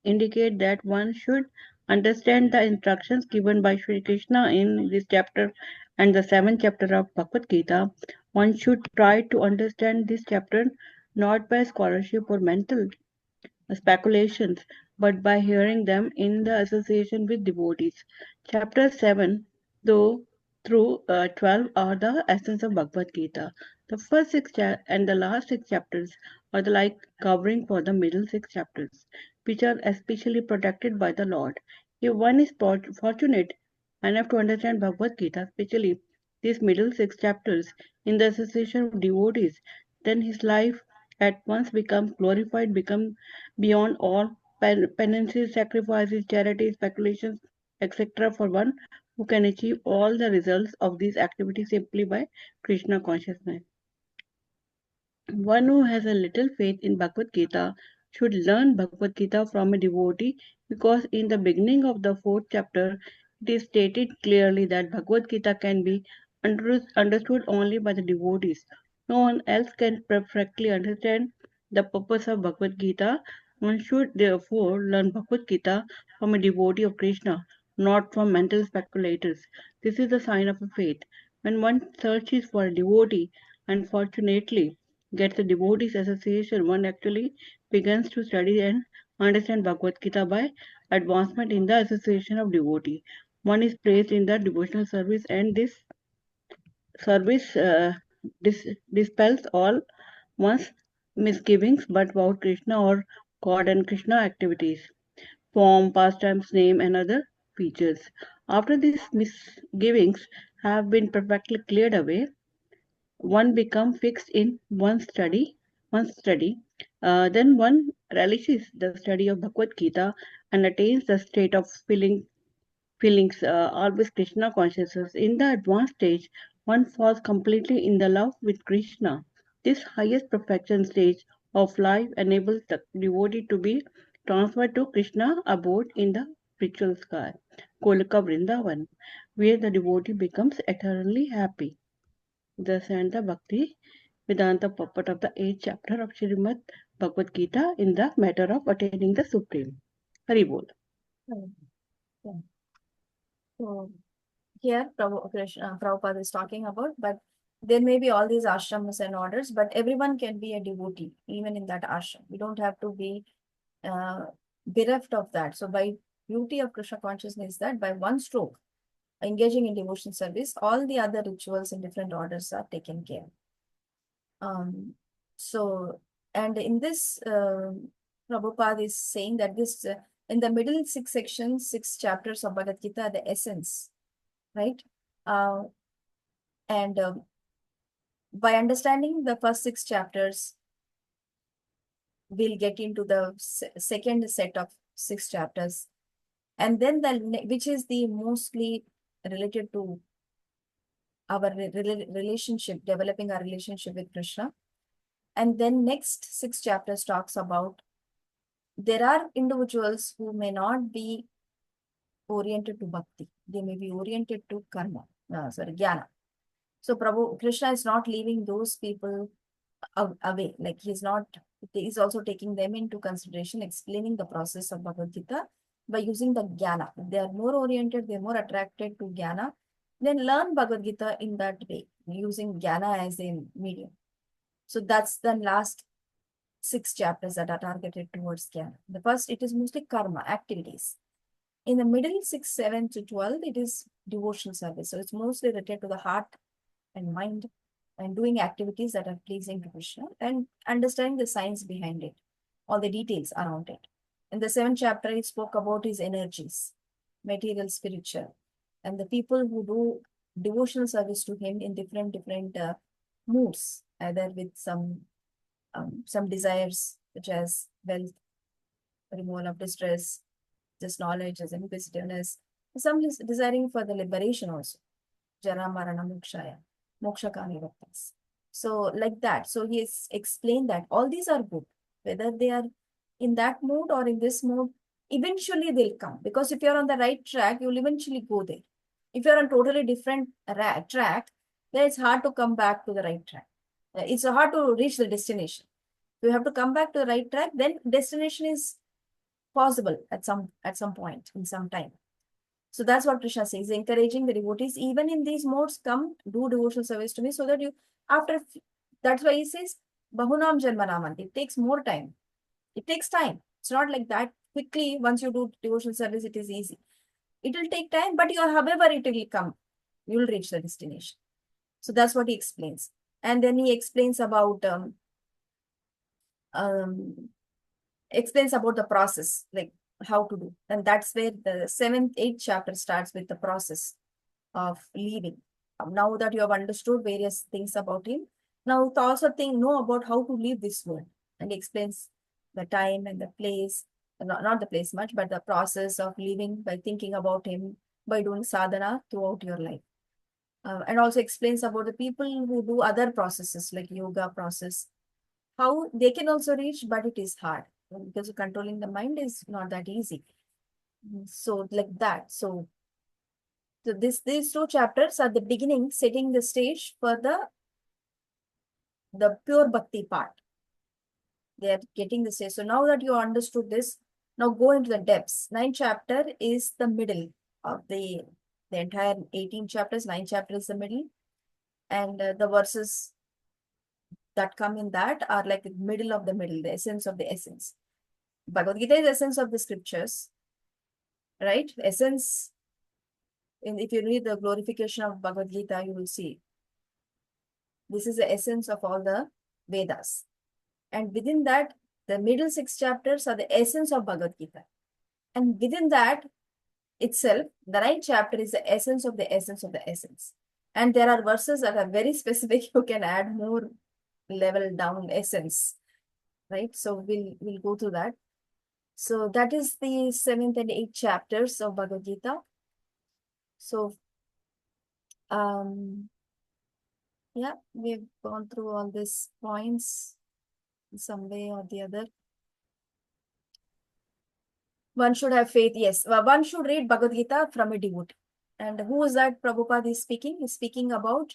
indicate that one should understand the instructions given by Sri Krishna in this chapter and the 7th chapter of Bhagavad Gita. One should try to understand this chapter not by scholarship or mental speculations, but by hearing them in the association with devotees. Chapter 7 though through 12 are the essence of Bhagavad Gita. The first and the last 6 chapters are the like covering for the middle 6 chapters, which are especially protected by the Lord. If one is fortunate enough to understand Bhagavad Gita, especially these middle 6 chapters, in the association of devotees, then his life at once becomes glorified, become beyond all penances, sacrifices, charities, speculations, etc. for one who can achieve all the results of these activities simply by Krishna consciousness. One who has a little faith in Bhagavad Gita should learn Bhagavad Gita from a devotee, because in the beginning of the 4th chapter it is stated clearly that Bhagavad Gita can be understood only by the devotees. No one else can perfectly understand the purpose of Bhagavad Gita. One should therefore learn Bhagavad Gita from a devotee of Krishna, not from mental speculators. This is the sign of a faith. When one searches for a devotee, unfortunately gets a devotees association, one actually begins to study and understand Bhagavad Gita by advancement in the association of devotee. One is placed in the devotional service, and this service dispels all one's misgivings but about Krishna or God and Krishna activities, form, pastimes, name, and other features. After these misgivings have been perfectly cleared away, one become fixed in one study, then one relishes the study of Bhagavad Gita and attains the state of feelings, always Krishna consciousness. In the advanced stage, one falls completely in the love with Krishna. This highest perfection stage of life enables the devotee to be transferred to Krishna abode in the spiritual sky, Golika Vrindavan, where the devotee becomes eternally happy. Thus ends the Bhakti Vedanta purport of the 8th chapter of Srimad Bhagavad Gita in the matter of attaining the Supreme. Hari Bol.
Yeah. So here Prabhupada is talking about, but there may be all these ashrams and orders, but everyone can be a devotee, even in that ashram. We don't have to be bereft of that. So by beauty of Krishna consciousness, that by one stroke, engaging in devotion service, all the other rituals in different orders are taken care. So, and in this, Prabhupada is saying that this, in the middle 6 sections, 6 chapters of Bhagavad Gita, the essence, right? And by understanding the first 6 chapters, we'll get into the second set of 6 chapters. And then which is the mostly related to our relationship, developing our relationship with Krishna. And then next 6 chapters talks about there are individuals who may not be oriented to bhakti. They may be oriented to karma, jnana. So Krishna is not leaving those people away. Like he's also taking them into consideration, explaining the process of Bhagavad Gita by using the jnana. If they are more oriented, they're more attracted to jnana, then learn Bhagavad Gita in that way, using jnana as a medium. So that's the last 6 chapters that are targeted towards jnana. The first, it is mostly karma, activities. In the middle, 6, 7 to 12, it is devotional service. So it's mostly related to the heart and mind and doing activities that are pleasing to Krishna and understanding the science behind it, all the details around it. In the 7th chapter, he spoke about his energies, material, spiritual, and the people who do devotional service to him in different moods, either with some desires, such as wealth, removal of distress, just knowledge, as inquisitiveness, some desiring for the liberation also, jara marana mokshaya, moksha kami bhaktas. So like that. So he has explained that all these are good, whether they are in that mood or in this mood, eventually they'll come. Because if you're on the right track, you'll eventually go there. If you're on totally different track, then it's hard to come back to the right track. It's hard to reach the destination. You have to come back to the right track, then destination is possible at some point in some time. So that's what Krishna says, encouraging the devotees, even in these modes, come do devotional service to me, so that that's why he says, Bahunam Janmanamant. It takes more time. It takes time. It's not like that quickly. Once you do devotional service, it is easy. It will take time, but however it will come, you will reach the destination. So that's what he explains. And then he explains about the process, like how to do. And that's where the 7th, 8th chapter starts with the process of leaving. Now that you have understood various things about him, now you also know about how to leave this world. And he explains the time and the place, not the place much, but the process of living by thinking about him, by doing sadhana throughout your life. And also explains about the people who do other processes like yoga process, how they can also reach, but it is hard because controlling the mind is not that easy. So like that. So these two chapters are the beginning, setting the stage for the pure bhakti part. They are getting the stage. So now that you understood this, now go into the depths. 9th chapter is the middle of the entire 18 chapters. 9th chapter is the middle, and the verses that come in that are like the middle of the middle, the essence of the essence. Bhagavad Gita is the essence of the scriptures, right? Essence. If you read the glorification of Bhagavad Gita, you will see this is the essence of all the Vedas. And within that, the middle 6 chapters are the essence of Bhagavad Gita. And within that itself, the 9th chapter is the essence of the essence of the essence. And there are verses that are very specific. You can add more level down essence, right? So we'll go through that. So that is the 7th and 8th chapters of Bhagavad Gita. So yeah, we've gone through all these points in some way or the other. One should have faith, yes. One should read Bhagavad Gita from a devotee. And who is that Prabhupada is speaking? He's speaking about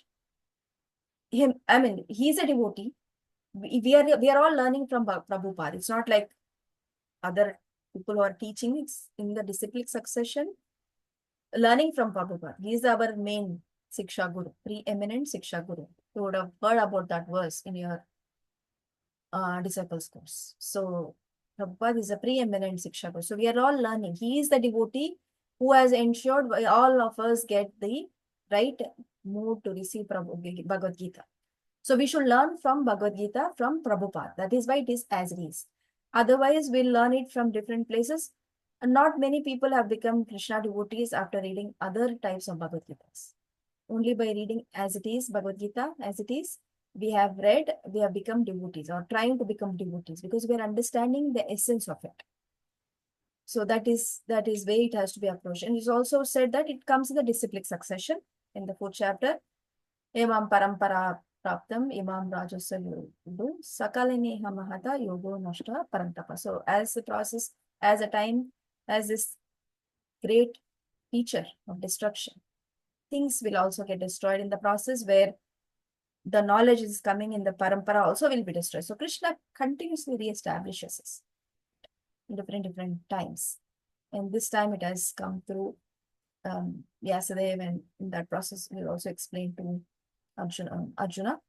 him. I mean, he's a devotee. We are all learning from Prabhupada. It's not like other people who are teaching. It's in the disciplic succession. Learning from Prabhupada. He is our main Siksha Guru, preeminent Siksha Guru. You would have heard about that verse in your disciples course. So Prabhupada is a preeminent Siksha Guru. So we are all learning. He is the devotee who has ensured all of us get the right mood to receive Bhagavad Gita. So we should learn from Bhagavad Gita from Prabhupada. That is why it is as it is. Otherwise, we'll learn it from different places. And not many people have become Krishna devotees after reading other types of Bhagavad Gitas. Only by reading as it is, Bhagavad Gita as it is, we have become devotees or trying to become devotees because we are understanding the essence of it. So that is where it has to be approached. And it's also said that it comes in the disciplic succession in the 4th chapter. Emam parampara praptam imam rajasa yodu sakalene hamahata yogo nashta parantapa. So as the process, as a time, as this great feature of destruction, things will also get destroyed in the process where the knowledge is coming in the parampara also will be destroyed. So Krishna continuously reestablishes us in different times. And this time it has come through Vyasadeva, and in that process we will also explain to Arjuna,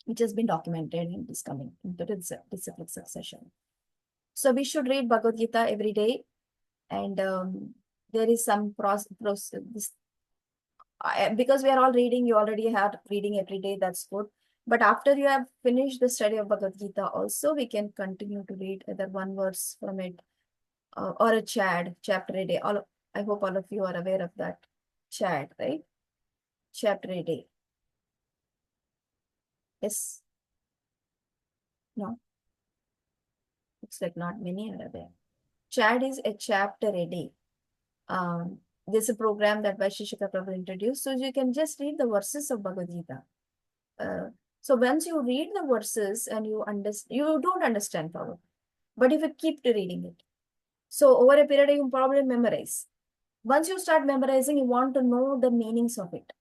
which has been documented in this coming into the disciplic succession. So we should read Bhagavad Gita every day, and there is some process. Because we are all reading, you already have reading every day, that's good. But after you have finished the study of Bhagavad Gita also, we can continue to read either one verse from it or a chapter a day. I hope all of you are aware of that chad, right? Chapter a day. Yes? No? Looks like not many are aware. Chad is a chapter a day. There's a program that Vaisheshika Prabhu introduced. So you can just read the verses of Bhagavad Gita. So once you read the verses and you don't understand Prabhu. But if you keep reading it, so over a period you probably memorize. Once you start memorizing, you want to know the meanings of it.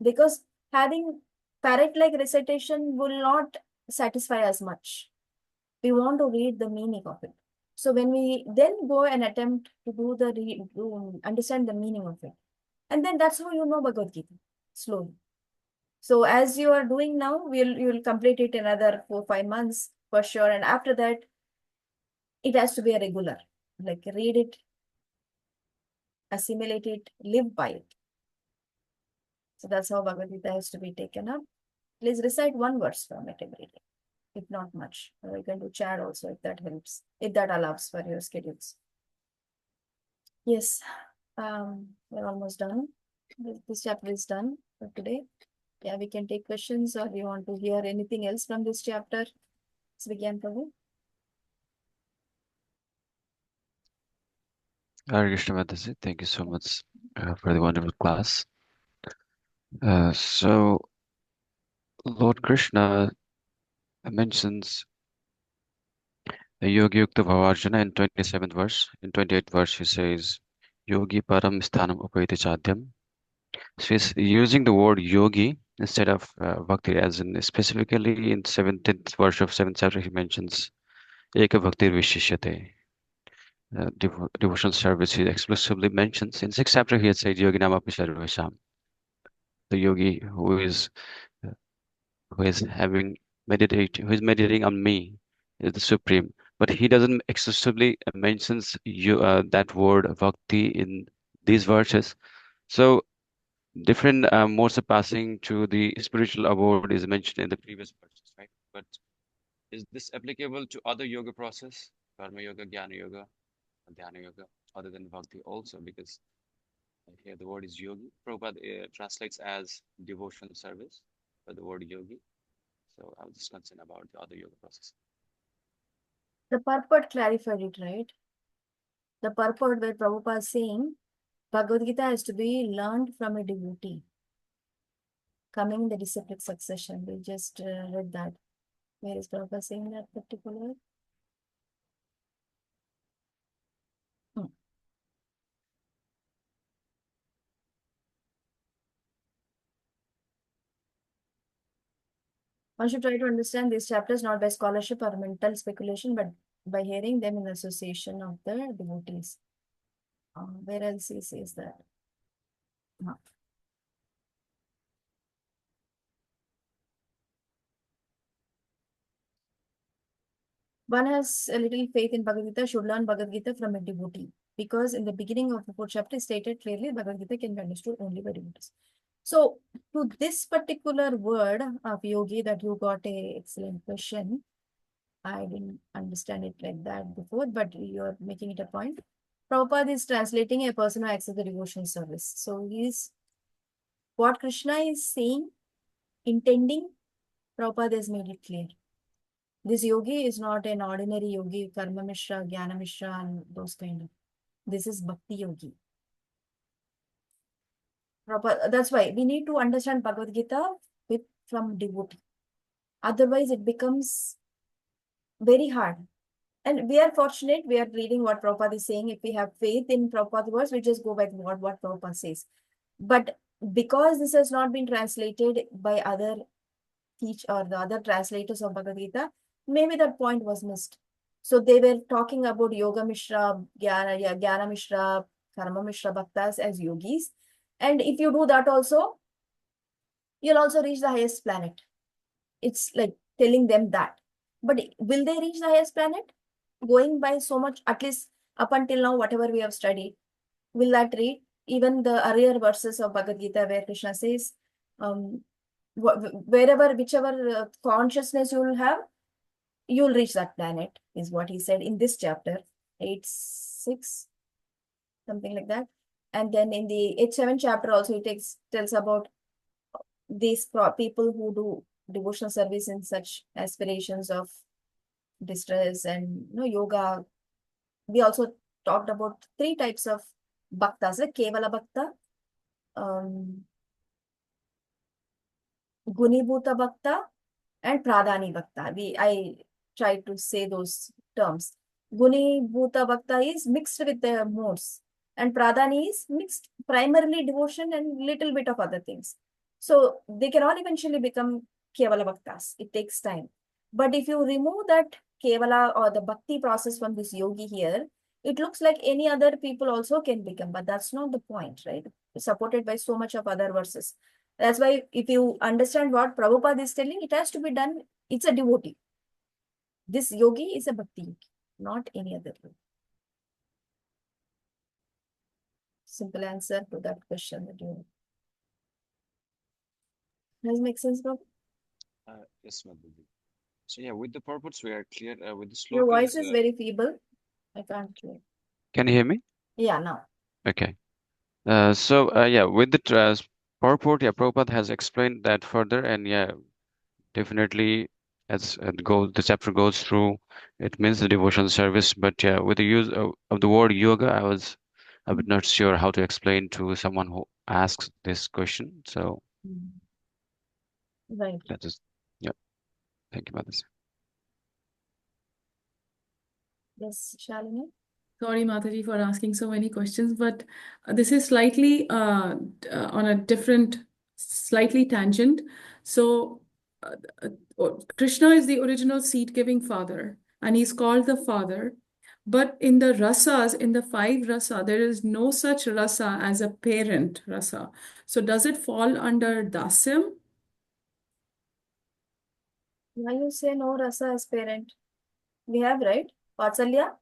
Because having parrot-like recitation will not satisfy us much. We want to read the meaning of it. So when we then go and attempt to to understand the meaning of it, and then that's how you know Bhagavad Gita, slowly. So as you are doing now, you'll complete it in another 4-5 months for sure. And after that, it has to be a regular, like read it, assimilate it, live by it. So that's how Bhagavad Gita has to be taken up. Please recite one verse from it every day, if not much. Or you can do chat also if that helps, if that allows for your schedules. Yes, we're almost done. This chapter is done for today. Yeah, we can take questions, or you want to hear anything else from this chapter? Let's begin, Prabhu.
Hare Krishna Mataji, thank you so much for the wonderful class. So Lord Krishna mentions the Yogi Yukta Bhavarjuna in 27th verse. In 28th verse, he says, Yogi Param Sthanam Upayati Chadyam. So he's using the word yogi instead of bhakti, as in specifically in 17th verse of 7th chapter, he mentions Eka Bhaktir Vishishyate. Devotional service he exclusively mentions. In 6th chapter, he had said Yogi Namapi Sarvesham. The yogi who is meditating on me is the supreme, but he doesn't exclusively mentions that word bhakti in these verses. So different modes of passing to the spiritual abode is mentioned in the previous verses, right? But is this applicable to other yoga process, karma yoga, jnana yoga, dhyana yoga, other than bhakti also? Because here the word is yogi. Prabhupada translates as devotion service, but the word yogi. So I was just concerned about the other yoga process.
The purport clarified it, right? The purport where Prabhupada is saying Bhagavad Gita has to be learned from a devotee, coming in the disciplic succession. We just read that. Where is Prabhupada saying that particular? One should try to understand these chapters not by scholarship or mental speculation, but by hearing them in association of the devotees. Where else he says that? One has a little faith in Bhagavad Gita should learn Bhagavad Gita from a devotee, because in the beginning of the fourth chapter stated clearly Bhagavad Gita can be understood only by devotees. So to this particular word of yogi that you got a excellent question, I didn't understand it like that before, but you're making it a point. Prabhupada is translating a person who accepts the devotional service. So he's what Krishna is saying, intending, Prabhupada has made it clear. This yogi is not an ordinary yogi, karma mishra, jnana mishra, and those kind of. This is bhakti yogi. That's why we need to understand Bhagavad Gita from devotee. Otherwise, it becomes very hard. And we are fortunate, we are reading what Prabhupada is saying. If we have faith in Prabhupada's words, we just go by what Prabhupada says. But because this has not been translated by other the other translators of Bhagavad Gita, maybe that point was missed. So they were talking about Yoga Mishra, Jnana Mishra, Karma Mishra Bhaktas as yogis. And if you do that also, you'll also reach the highest planet. It's like telling them that. But will they reach the highest planet? Going by so much, at least up until now, whatever we have studied, will that read? Even the earlier verses of Bhagavad Gita where Krishna says, whichever consciousness you will have, you'll reach that planet, is what he said in this chapter, 8.6, something like that. And then in the 8.7 chapter also, he tells about these people who do devotional service in such aspirations of distress and yoga. We also talked about 3 types of bhaktas, like Kevala Bhakta, Gunibhuta Bhakta, and Pradhani Bhakta. I tried to say those terms. Gunibhuta Bhakta is mixed with the modes, and Pradhani is mixed primarily devotion and little bit of other things. So they can all eventually become Kevala Bhaktas. It takes time. But if you remove that Kevala or the Bhakti process from this yogi here, it looks like any other people also can become, but that's not the point, right? It's supported by so much of other verses. That's why if you understand what Prabhupada is telling, it has to be done. It's a devotee. This yogi is a bhakti yogi, not any other yogi. Simple answer to that question that you. Does it make sense, bro?
Yes, Madhuri. So yeah, with the purports we are clear. With the slokas,
Your voice is very feeble. I can't hear.
Can you hear me?
Yeah, now.
Okay. Yeah, with the purport, yeah, Prabhupada has explained that further, and yeah, definitely as the chapter goes through, it means the devotional service. But yeah, with the use of the word yoga, I was I'm not sure how to explain to someone who asks this question. So
Right.
that is, yeah. Thank you, Mataji.
Yes, Shalini.
Sorry, Mataji, for asking so many questions, but this is slightly on a different, slightly tangent. So, Krishna is the original seed-giving father, and he's called the father. But in the rasas, in the 5 rasa, there is no such rasa as a parent rasa. So, does it fall under dasyam?
Why you say no rasa as parent? We have, right? Vatsalya?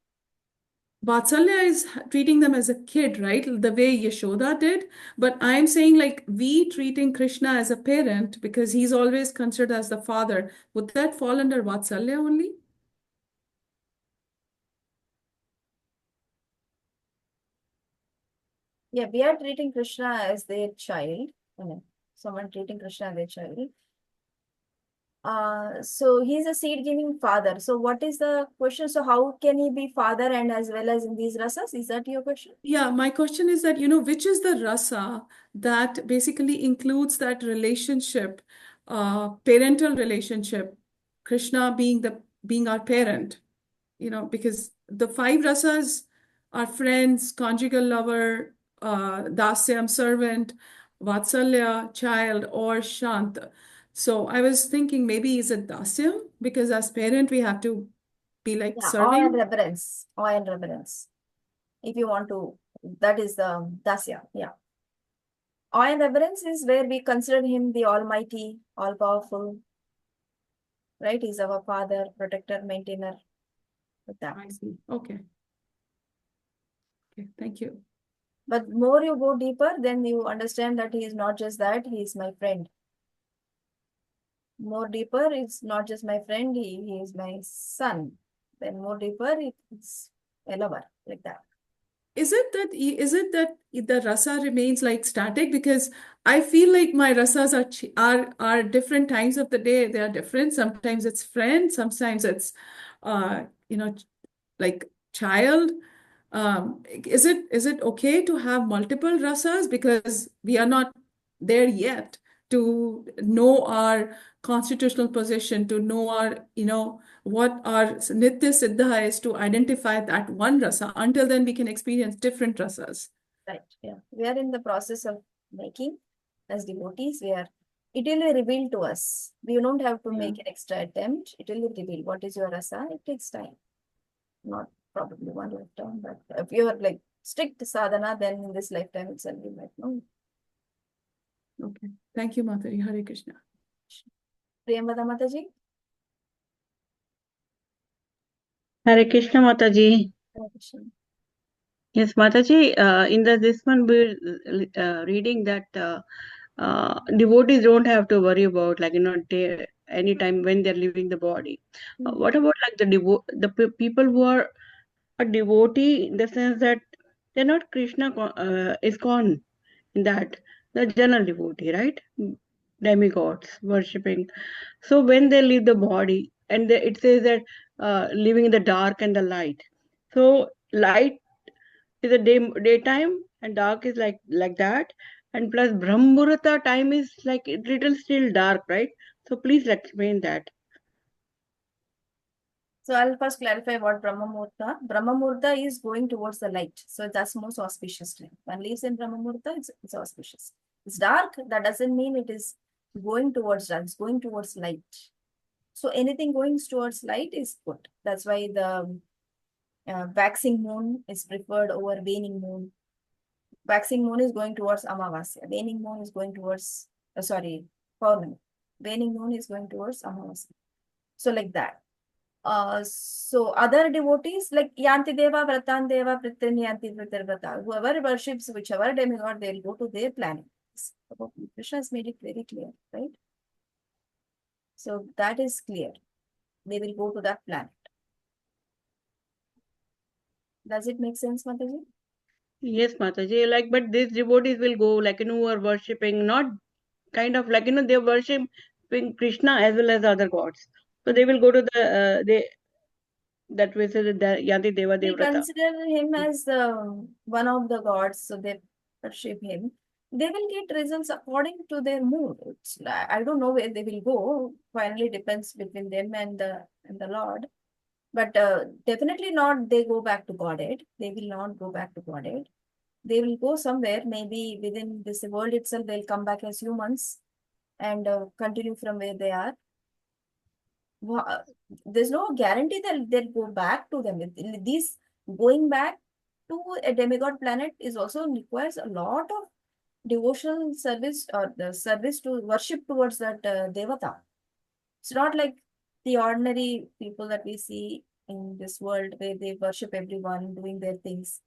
Vatsalya is treating them as a kid, right? The way Yashoda did. But I'm saying, like, we treating Krishna as a parent because he's always considered as the father. Would that fall under Vatsalya only?
Yeah, we are treating Krishna as their child. I mean, someone treating Krishna as their child. So he's a seed-giving father. So what is the question? So how can he be father and as well as in these rasas? Is that your question?
Yeah, my question is that, which is the rasa that basically includes that relationship, parental relationship, Krishna being our parent, because the 5 rasas are friends, conjugal lover, dasyam, servant, vatsalya, child, or shant. So I was thinking maybe is it dasyam? Because as parent, we have to be like
Yeah, awe and
serving.
reverence. Awe and reverence. If you want to, that is the dasya. Yeah. Awe and reverence is where we consider him the almighty, all-powerful, right? He's our father, protector, maintainer. With that.
I see. Okay. Okay, thank you.
But more you go deeper, then you understand that he is not just that, he is my friend. More deeper, it's not just my friend, he is my son. Then more deeper, it's a lover, like that.
Is it that the rasa remains like static? Because I feel like my rasas are different times of the day. They are different. Sometimes it's friend, sometimes it's like child. Is it okay to have multiple rasas? Because we are not there yet to know our constitutional position, to know our, what our nitya siddha is, to identify that one rasa. Until then, we can experience different rasas.
Right. Yeah. We are in the process of making as devotees. It will be revealed to us. We don't have to make an extra attempt. It will be revealed. What is your rasa? It takes time. Not probably one lifetime, but if you are like strict sadhana, then in this lifetime itself you might know.
Okay. Thank you, Mataji. Hare Krishna.
Priyamvada Mataji.
Hare Krishna, Mataji.
Hare Krishna.
Yes, Mataji, in this one we're reading that devotees don't have to worry about any time when they're leaving the body. What about like the people who are a devotee in the sense that they're not Krishna ISKCON in that, the general devotee, right? Demigods worshipping. So when they leave the body, and it says that living in the dark and the light. So light is a daytime and dark is like that, and plus Brahmurata time is like little still dark, right? So please explain that.
So I'll first clarify what Brahma Muhurta. Brahma Muhurta is going towards the light. So that's most auspicious time. One lives in Brahma Muhurta, it's auspicious. It's dark, that doesn't mean it is going towards dark, it's going towards light. So anything going towards light is good. That's why the waxing moon is preferred over waning moon. Waxing moon is going towards Amavasya. Waning moon is going towards, Paurnami. Waning moon is going towards Amavasya. So like that. So other devotees like Yanti Deva, Vratan Deva, Pritrin Yanti Pritirvrata, whoever worships whichever demigod, they'll go to their planet. Krishna has made it very clear, right? So that is clear. They will go to that planet. Does it make sense, Mataji?
Yes, Mataji. But these devotees will go who are worshipping, not kind of they're worshipping Krishna as well as other gods. So they will go to That way, said Yanti Deva
They
Devrata.
consider him as one of the gods, so they worship him. They will get results according to their mood. I don't know where they will go. Finally, depends between them and the Lord. But definitely not. They go back to Godhead. They will not go back to Godhead. They will go somewhere. Maybe within this world itself, they'll come back as humans and continue from where they are. There's no guarantee that they'll go back to them. These going back to a demigod planet is also requires a lot of devotional service or the service to worship towards that devata. It's not like the ordinary people that we see in this world where they worship everyone doing their things.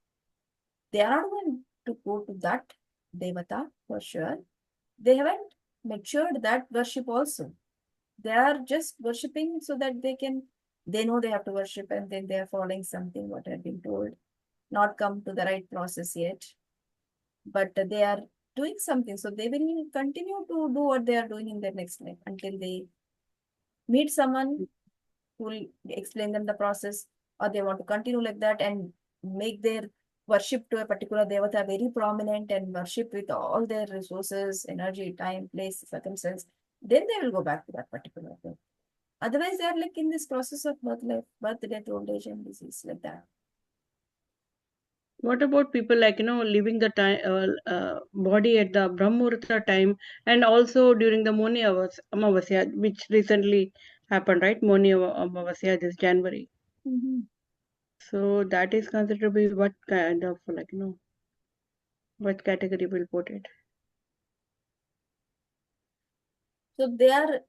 They are not going to go to that devata for sure. They haven't matured that worship also. They are just worshipping so that they know they have to worship, and then they are following something what had been told, not come to the right process yet. But they are doing something. So they will continue to do what they are doing in their next life until they meet someone who will explain them the process, or they want to continue like that and make their worship to a particular devata very prominent and worship with all their resources, energy, time, place, circumstance. Then they will go back to that particular thing. Otherwise, they are like in this process of birth, death, old age, and disease, like that.
What about people like, leaving the time body at the Brahmurta time and also during the Moni Amavasya, which recently happened, right? Moni Amavasya this January. So that is considered to be what kind of like, what category will put it?
So they are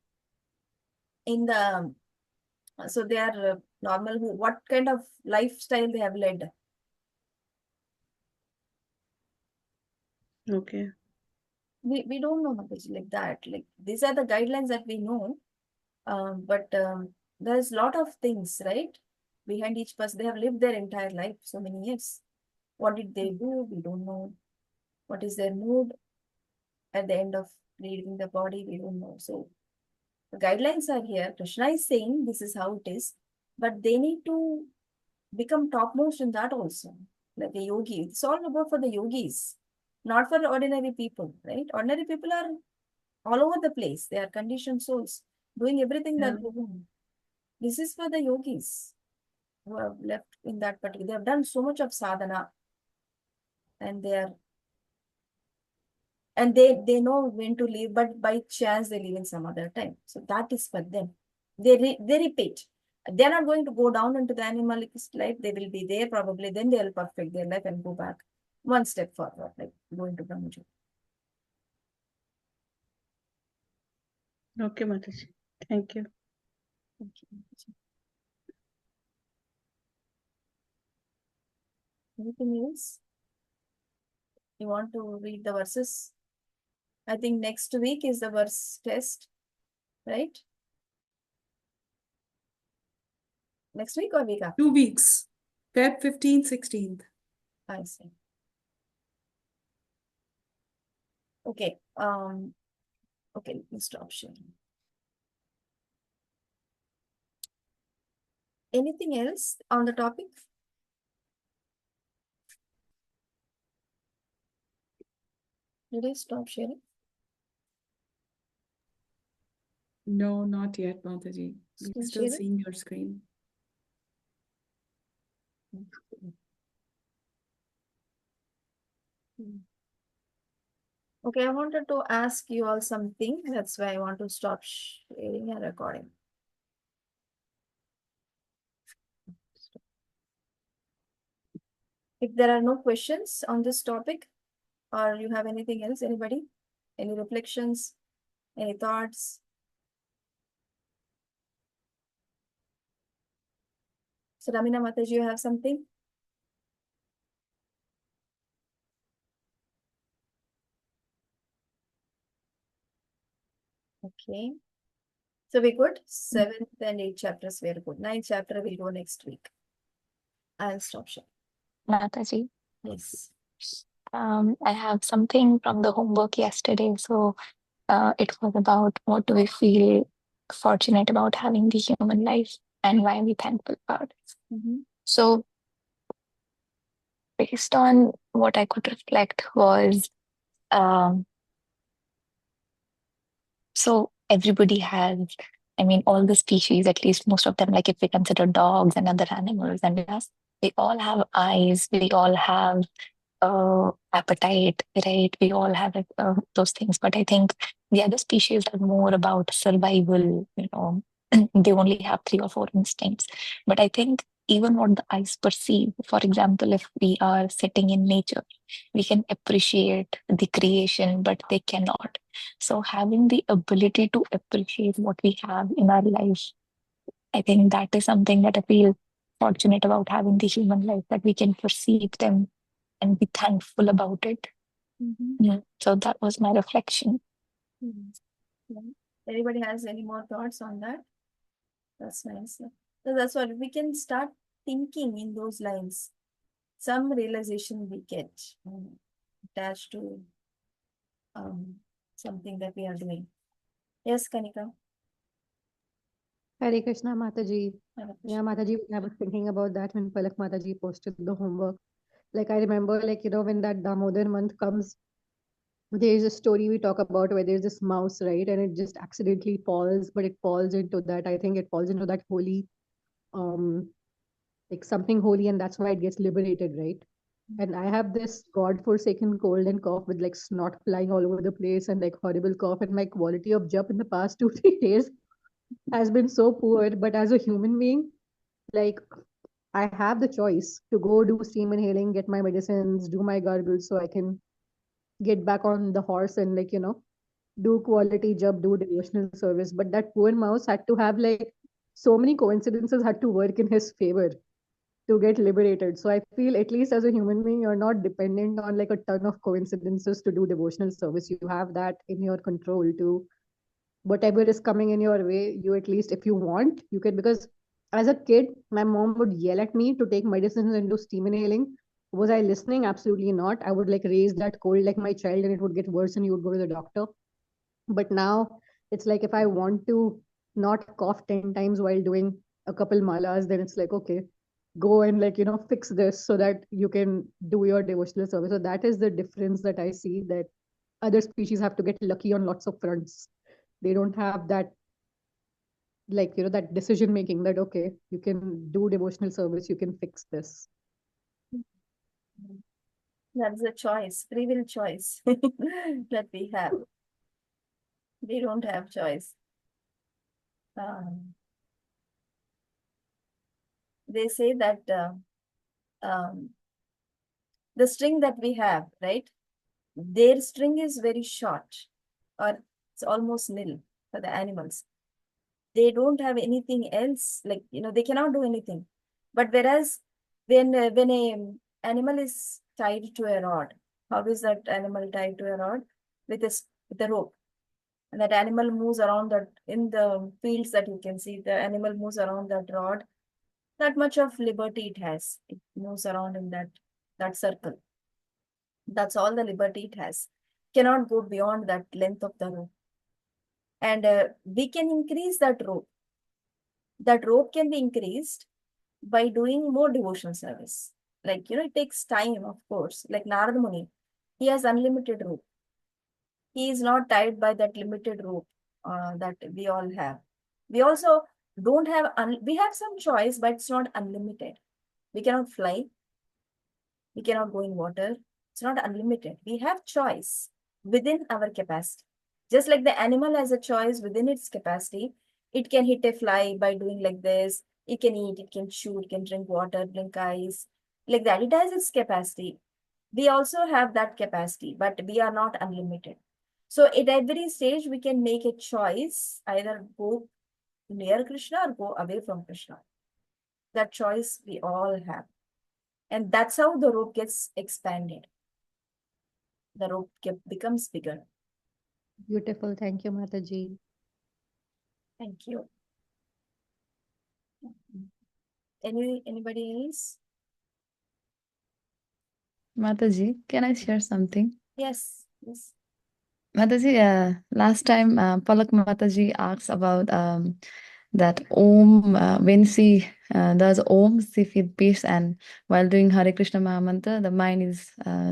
in the, so they are normal. What kind of lifestyle they have led?
Okay.
We don't know much like that. Like these are the guidelines that we know. But there's a lot of things, right? Behind each person, they have lived their entire life, so many years. What did they do? We don't know. What is their mood at the end of leaving the body? We don't know. So the guidelines are here. Krishna is saying this is how it is, but they need to become topmost in that also, like a yogi. It's all about for the yogis, not for ordinary people, right? Ordinary people are all over the place. They are conditioned souls doing everything that they do. This is for the yogis who have left in that particular. They have done so much of sadhana, and they know when to leave, but by chance they leave in some other time. So that is for them. They repeat. They're not going to go down into the animalistic life. They will be there probably. Then they will perfect their life and go back one step forward, like going to Brahmaji.
Okay, Mataji. Thank you.
Thank you, Mataji. Anything else? You want to read the verses? I think next week is the verse test, right? Next week or week after?
2 weeks. Feb 15th, 16th.
I see. Okay. Okay, let me stop sharing. Anything else on the topic? Did I stop sharing?
No, not yet, Mataji.
Still
We're still
sharing?
seeing your screen.
Okay, I wanted to ask you all something. That's why I want to stop sharing and recording. If there are no questions on this topic, or you have anything else, anybody? Any reflections? Any thoughts? So, Ramina Mataji, you have something? Okay. So we good. 7th and 8th chapters were good. 9th chapter will go next week. I'll stop sharing.
Mataji,
Yes.
I have something from the homework yesterday. So it was about what do we feel fortunate about having the human life. and why are we thankful about it.
Mhm.
So based on what I could reflect was, um, so everybody has, I mean, all the species, at least most of them, like if we consider dogs and other animals and us, they all have eyes, we all have appetite, right? We all have those things, but I think the other species are more about survival, they only have 3 or 4 instincts. But I think even what the eyes perceive, for example, if we are sitting in nature, we can appreciate the creation, but they cannot. So having the ability to appreciate what we have in our life, I think that is something that I feel fortunate about having the human life, that we can perceive them and be thankful about it.
Mhm.
So that was my reflection.
Mhm. Yeah. Anybody has any more thoughts on that? That's nice. So that's what we can start thinking in those lines. Some realization we get attached to something that we are doing. Yes, Kanika.
Hare Krishna Mataji.
Hare
Yeah,
Krishna.
Mataji, I was thinking about that when Palak Mataji posted the homework. Like I remember, like, when that Damodar month comes, there's a story we talk about where there's this mouse, right? And it just accidentally falls, but it falls into that, I think it falls into that holy, um, like something holy, and that's why it gets liberated, right? And I have this god-forsaken cold and cough with like snot flying all over the place and like horrible cough, and my quality of jap in the past 2 3 days has been so poor. But as a human being, like I have the choice to go do steam inhaling, get my medicines, do my gargles so I can get back on the horse and like, do quality job, do devotional service. But that poor mouse had to have like so many coincidences had to work in his favor to get liberated. So I feel at least as a human being, you're not dependent on like a ton of coincidences to do devotional service. You have that in your control to whatever is coming in your way, you at least if you want you can. Because as a kid my mom would yell at me to take medicines and do steam inhaling. Was I listening? Absolutely not. I would like raise that cold like my child and it would get worse and you would go to the doctor. But now it's like if I want to not cough 10 times while doing a couple malas, then it's like okay, go and like fix this so that you can do your devotional service. So that is the difference that I see, that other species have to get lucky on lots of fronts. They don't have that, like that decision making that okay, you can do devotional service, you can fix this.
That's a choice, free will choice that we have. We don't have choice. They say that the string that we have, right? Their string is very short, or it's almost nil for the animals. They don't have anything else, like they cannot do anything. But whereas when a animal is tied to a rod, how is that animal tied to a rod? With a rope, and that animal moves around that in the fields that you can see. The animal moves around that rod. That much of liberty it has. It moves around in that circle. That's all the liberty it has. Cannot go beyond that length of the rope. And we can increase that rope. That rope can be increased by doing more devotional service. Like, it takes time, of course. Like Narada Muni, he has unlimited rope. He is not tied by that limited rope that we all have. We also don't have, we have some choice, but it's not unlimited. We cannot fly. We cannot go in water. It's not unlimited. We have choice within our capacity. Just like the animal has a choice within its capacity, it can hit a fly by doing like this. It can eat, it can chew, it can drink water, drink ice. Like that, it has its capacity. We also have that capacity, but we are not unlimited. So at every stage, we can make a choice, either go near Krishna or go away from Krishna. That choice we all have. And that's how the rope gets expanded. The rope becomes bigger.
Beautiful. Thank you, Mataji.
Thank you. Anybody else?
Mataji, can I share something?
Yes. Yes.
Mataji, last time Palak Mataji asked about that Om, when she does Om, she feels peace, and while doing Hare Krishna Mahamantra, the mind is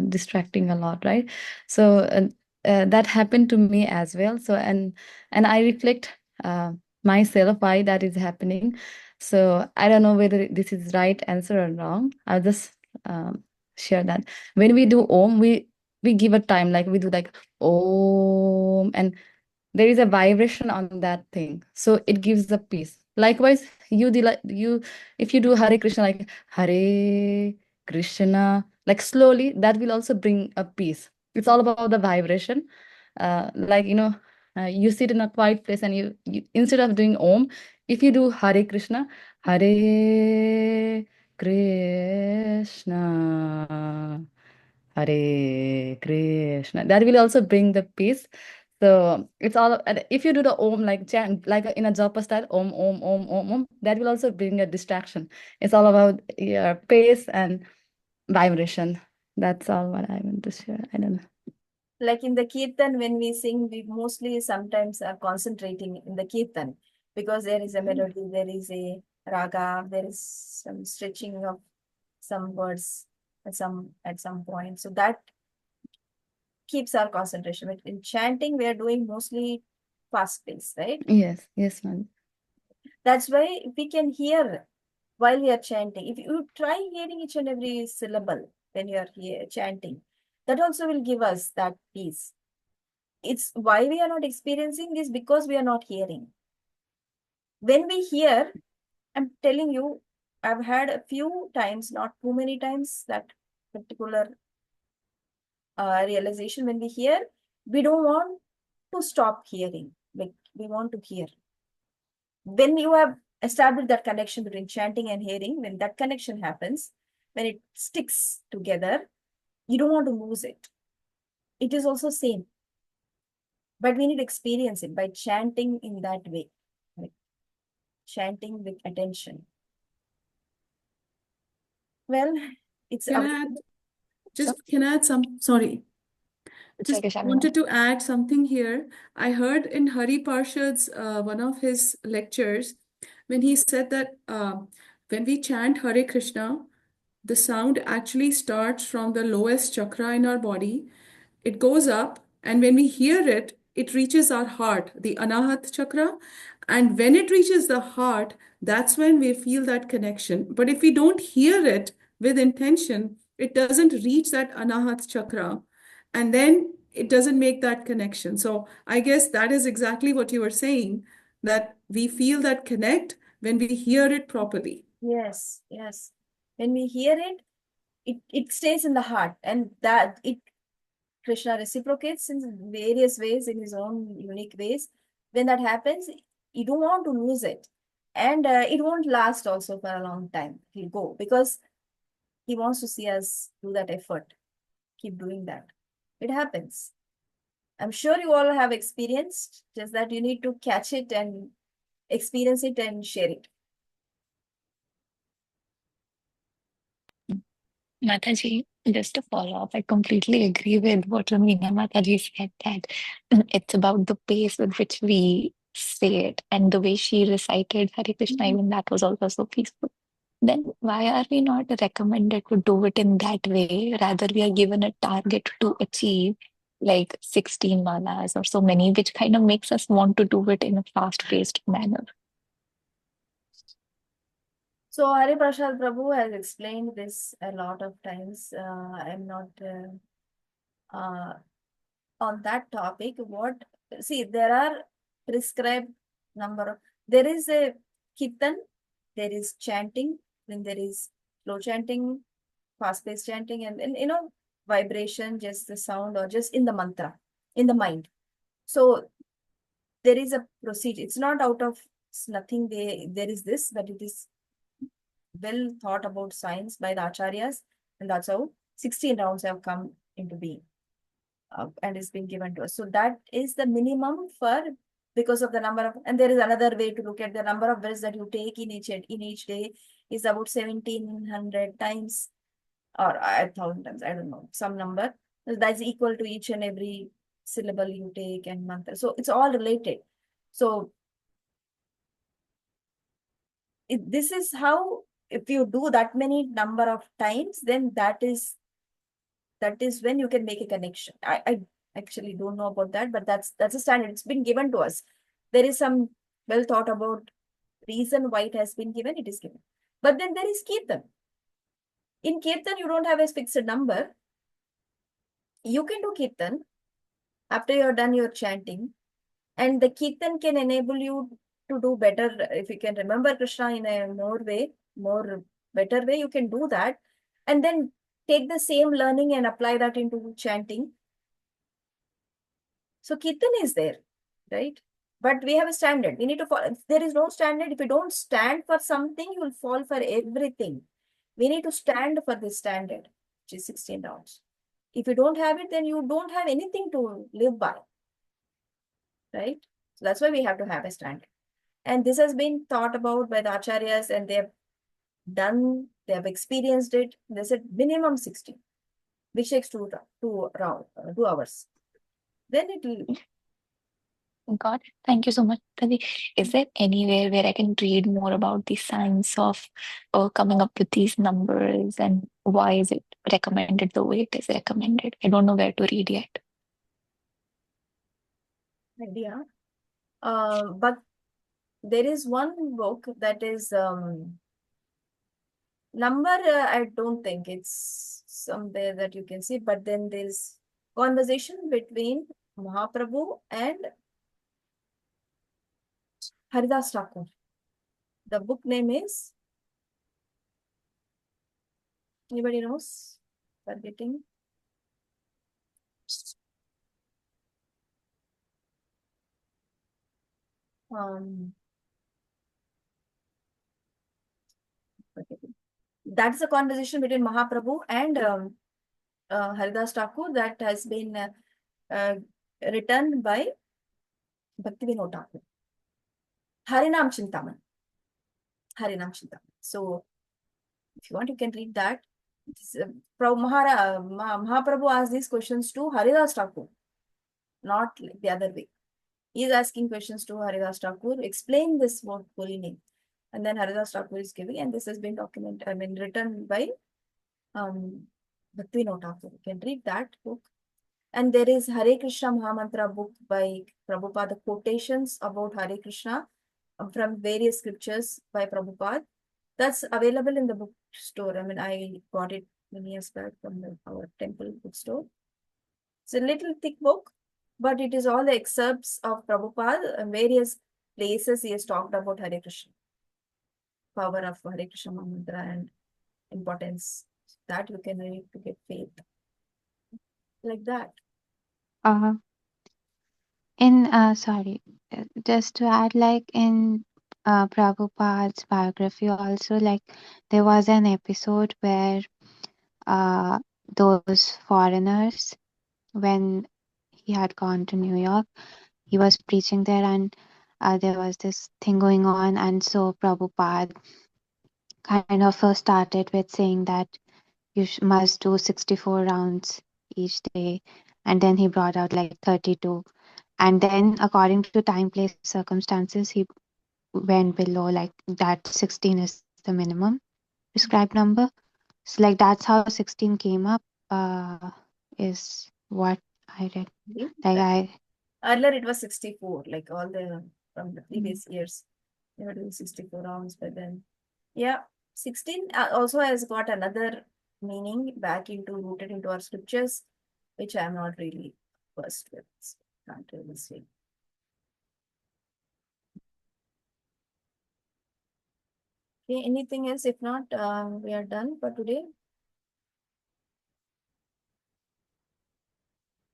distracting a lot, right? So that happened to me as well. So and I reflect myself why that is happening. So I don't know whether this is right answer or wrong. I'll just share that when we do Om, we give a time, like we do like Om, and there is a vibration on that thing, so it gives the peace. Likewise, you if you do Hare Krishna, like Hare Krishna, like slowly, that will also bring a peace. It's all about the vibration. Like you sit in a quiet place, and you instead of doing Om, if you do Hare Krishna, Hare Krishna, Hare Krishna, that will also bring the peace. So it's all, and if you do the Om, like chant, like in a japa style, Om, Om, Om, Om, Om, that will also bring a distraction. It's all about your pace and vibration. That's all what I want to share. I don't know.
Like in the kirtan, when we sing, we mostly sometimes are concentrating in the kirtan because there is a melody, there is a raga, there is some stretching of some words at some point. So that keeps our concentration. But in chanting, we are doing mostly fast pace, right?
Yes, yes, ma'am.
That's why we can hear while we are chanting. If you try hearing each and every syllable when you are here chanting, that also will give us that peace. It's why we are not experiencing is because we are not hearing. When we hear, I'm telling you, I've had a few times, not too many times, that particular realization. When we hear, we don't want to stop hearing. Like we want to hear. When you have established that connection between chanting and hearing, when that connection happens, when it sticks together, you don't want to lose it. It is also same. But we need to experience it by chanting in that way. Like chanting with attention. Well, it's
Can I add, can I add some, sorry,
It's
just
okay, Shamina.
wanted to add something here. I heard in Hari Parshad's one of his lectures when he said that when we chant Hare Krishna, the sound actually starts from the lowest chakra in our body. It goes up, and when we hear it, it reaches our heart, the Anahat chakra. And when it reaches the heart, that's when we feel that connection. But if we don't hear it with intention, it doesn't reach that Anahat chakra. And then it doesn't make that connection. So I guess that is exactly what you were saying, that we feel that connect when we hear it properly.
yes, yes. When we hear it, it stays in the heart, and that it Krishna reciprocates in various ways, in his own unique ways. When that happens, you don't want to lose it. And it won't last also for a long time. He'll go because he wants to see us do that effort. Keep doing that. It happens. I'm sure you all have experienced, just that you need to catch it and experience it and share it.
Mataji, just to follow up, I completely agree with what Ramina Mataji said, that it's about the pace with which we say it, and the way she recited Hare Krishna, even that was also so peaceful. Then why are we not recommended to do it in that way? Rather, we are given a target to achieve, like 16 malas or so many, which kind of makes us want to do it in a fast-paced manner.
So Hari Prasad Prabhu has explained this a lot of times. I'm not on that topic. See, there are prescribed number of, there is a kirtan, there is chanting, then there is slow chanting, fast-paced chanting, and vibration, just the sound or just in the mantra, in the mind. So there is a procedure. It's not out of nothing. There is this, but it is well thought about science by the acharyas, and that's how 16 rounds have come into being. And is being given to us. So that is the minimum because of the number of, and there is another way to look at the number of breaths that you take in each day is about 1700 times or 1000 times, I don't know, some number. That's equal to each and every syllable you take and mantra. So it's all related. So this is how, if you do that many number of times, then that is when you can make a connection. I actually don't know about that, but that's a standard. It's been given to us. There is some well thought about reason why it has been given. It is given. But then there is Kirtan. In Kirtan, you don't have a fixed number. You can do Kirtan after you're done your chanting. And the Kirtan can enable you to do better. If you can remember Krishna in a more better way, you can do that. And then take the same learning and apply that into chanting. So Kirtan is there, right? But we have a standard. We need to follow. If there is no standard, if you don't stand for something, you will fall for everything. We need to stand for this standard, which is 16 rounds. If you don't have it, then you don't have anything to live by, right? So that's why we have to have a standard. And this has been thought about by the acharyas, and they have experienced it. They said minimum 16, which takes 2 hours. Then it will.
Got it. Thank you so much, Tadi. Is there anywhere where I can read more about the science of coming up with these numbers, and why is it recommended the way it is recommended? I don't know where to read yet.
Idea. But there is one book that is number. I don't think it's somewhere that you can see, but then there's conversation between Mahaprabhu and Haridas Thakur. The book name is, anybody knows? Forgetting. Forgetting. That's a conversation between Mahaprabhu and Haridas Thakur that has been written by Bhakti Thakur. Harinam Chintaman. Harinam Chintaman. So, if you want, you can read that. Mahaprabhu asked these questions to Haridas Thakur, not the other way. He is asking questions to Haridas Thakur, explain this word holy name. And then Haridas Thakur is giving, and this has been written by Bhakti Thakur. You can read that book. And there is Hare Krishna Mahamantra book by Prabhupada, quotations about Hare Krishna from various scriptures by Prabhupada. That's available in the bookstore. I got it many years back from our temple bookstore. It's a little thick book, but it is all the excerpts of Prabhupada and various places he has talked about Hare Krishna. Power of Hare Krishna Mantra and importance. That you can read to get faith. Like that.
Sorry, just to add, like in Prabhupada's biography also, like there was an episode where those foreigners, when he had gone to New York, he was preaching there, and there was this thing going on, and so Prabhupada kind of first started with saying that you must do 64 rounds each day, and then he brought out like 32, and then according to time, place, circumstances, he went below, like that 16 is the minimum prescribed number. So like that's how 16 came up, is what I read. Like
Earlier it was 64, like all the from the previous years. They were doing 64 rounds, but then, yeah, 16 also has got another meaning rooted into our scriptures, which I'm not really versed with. So can't really say. Okay, anything else? If not, we are done for today.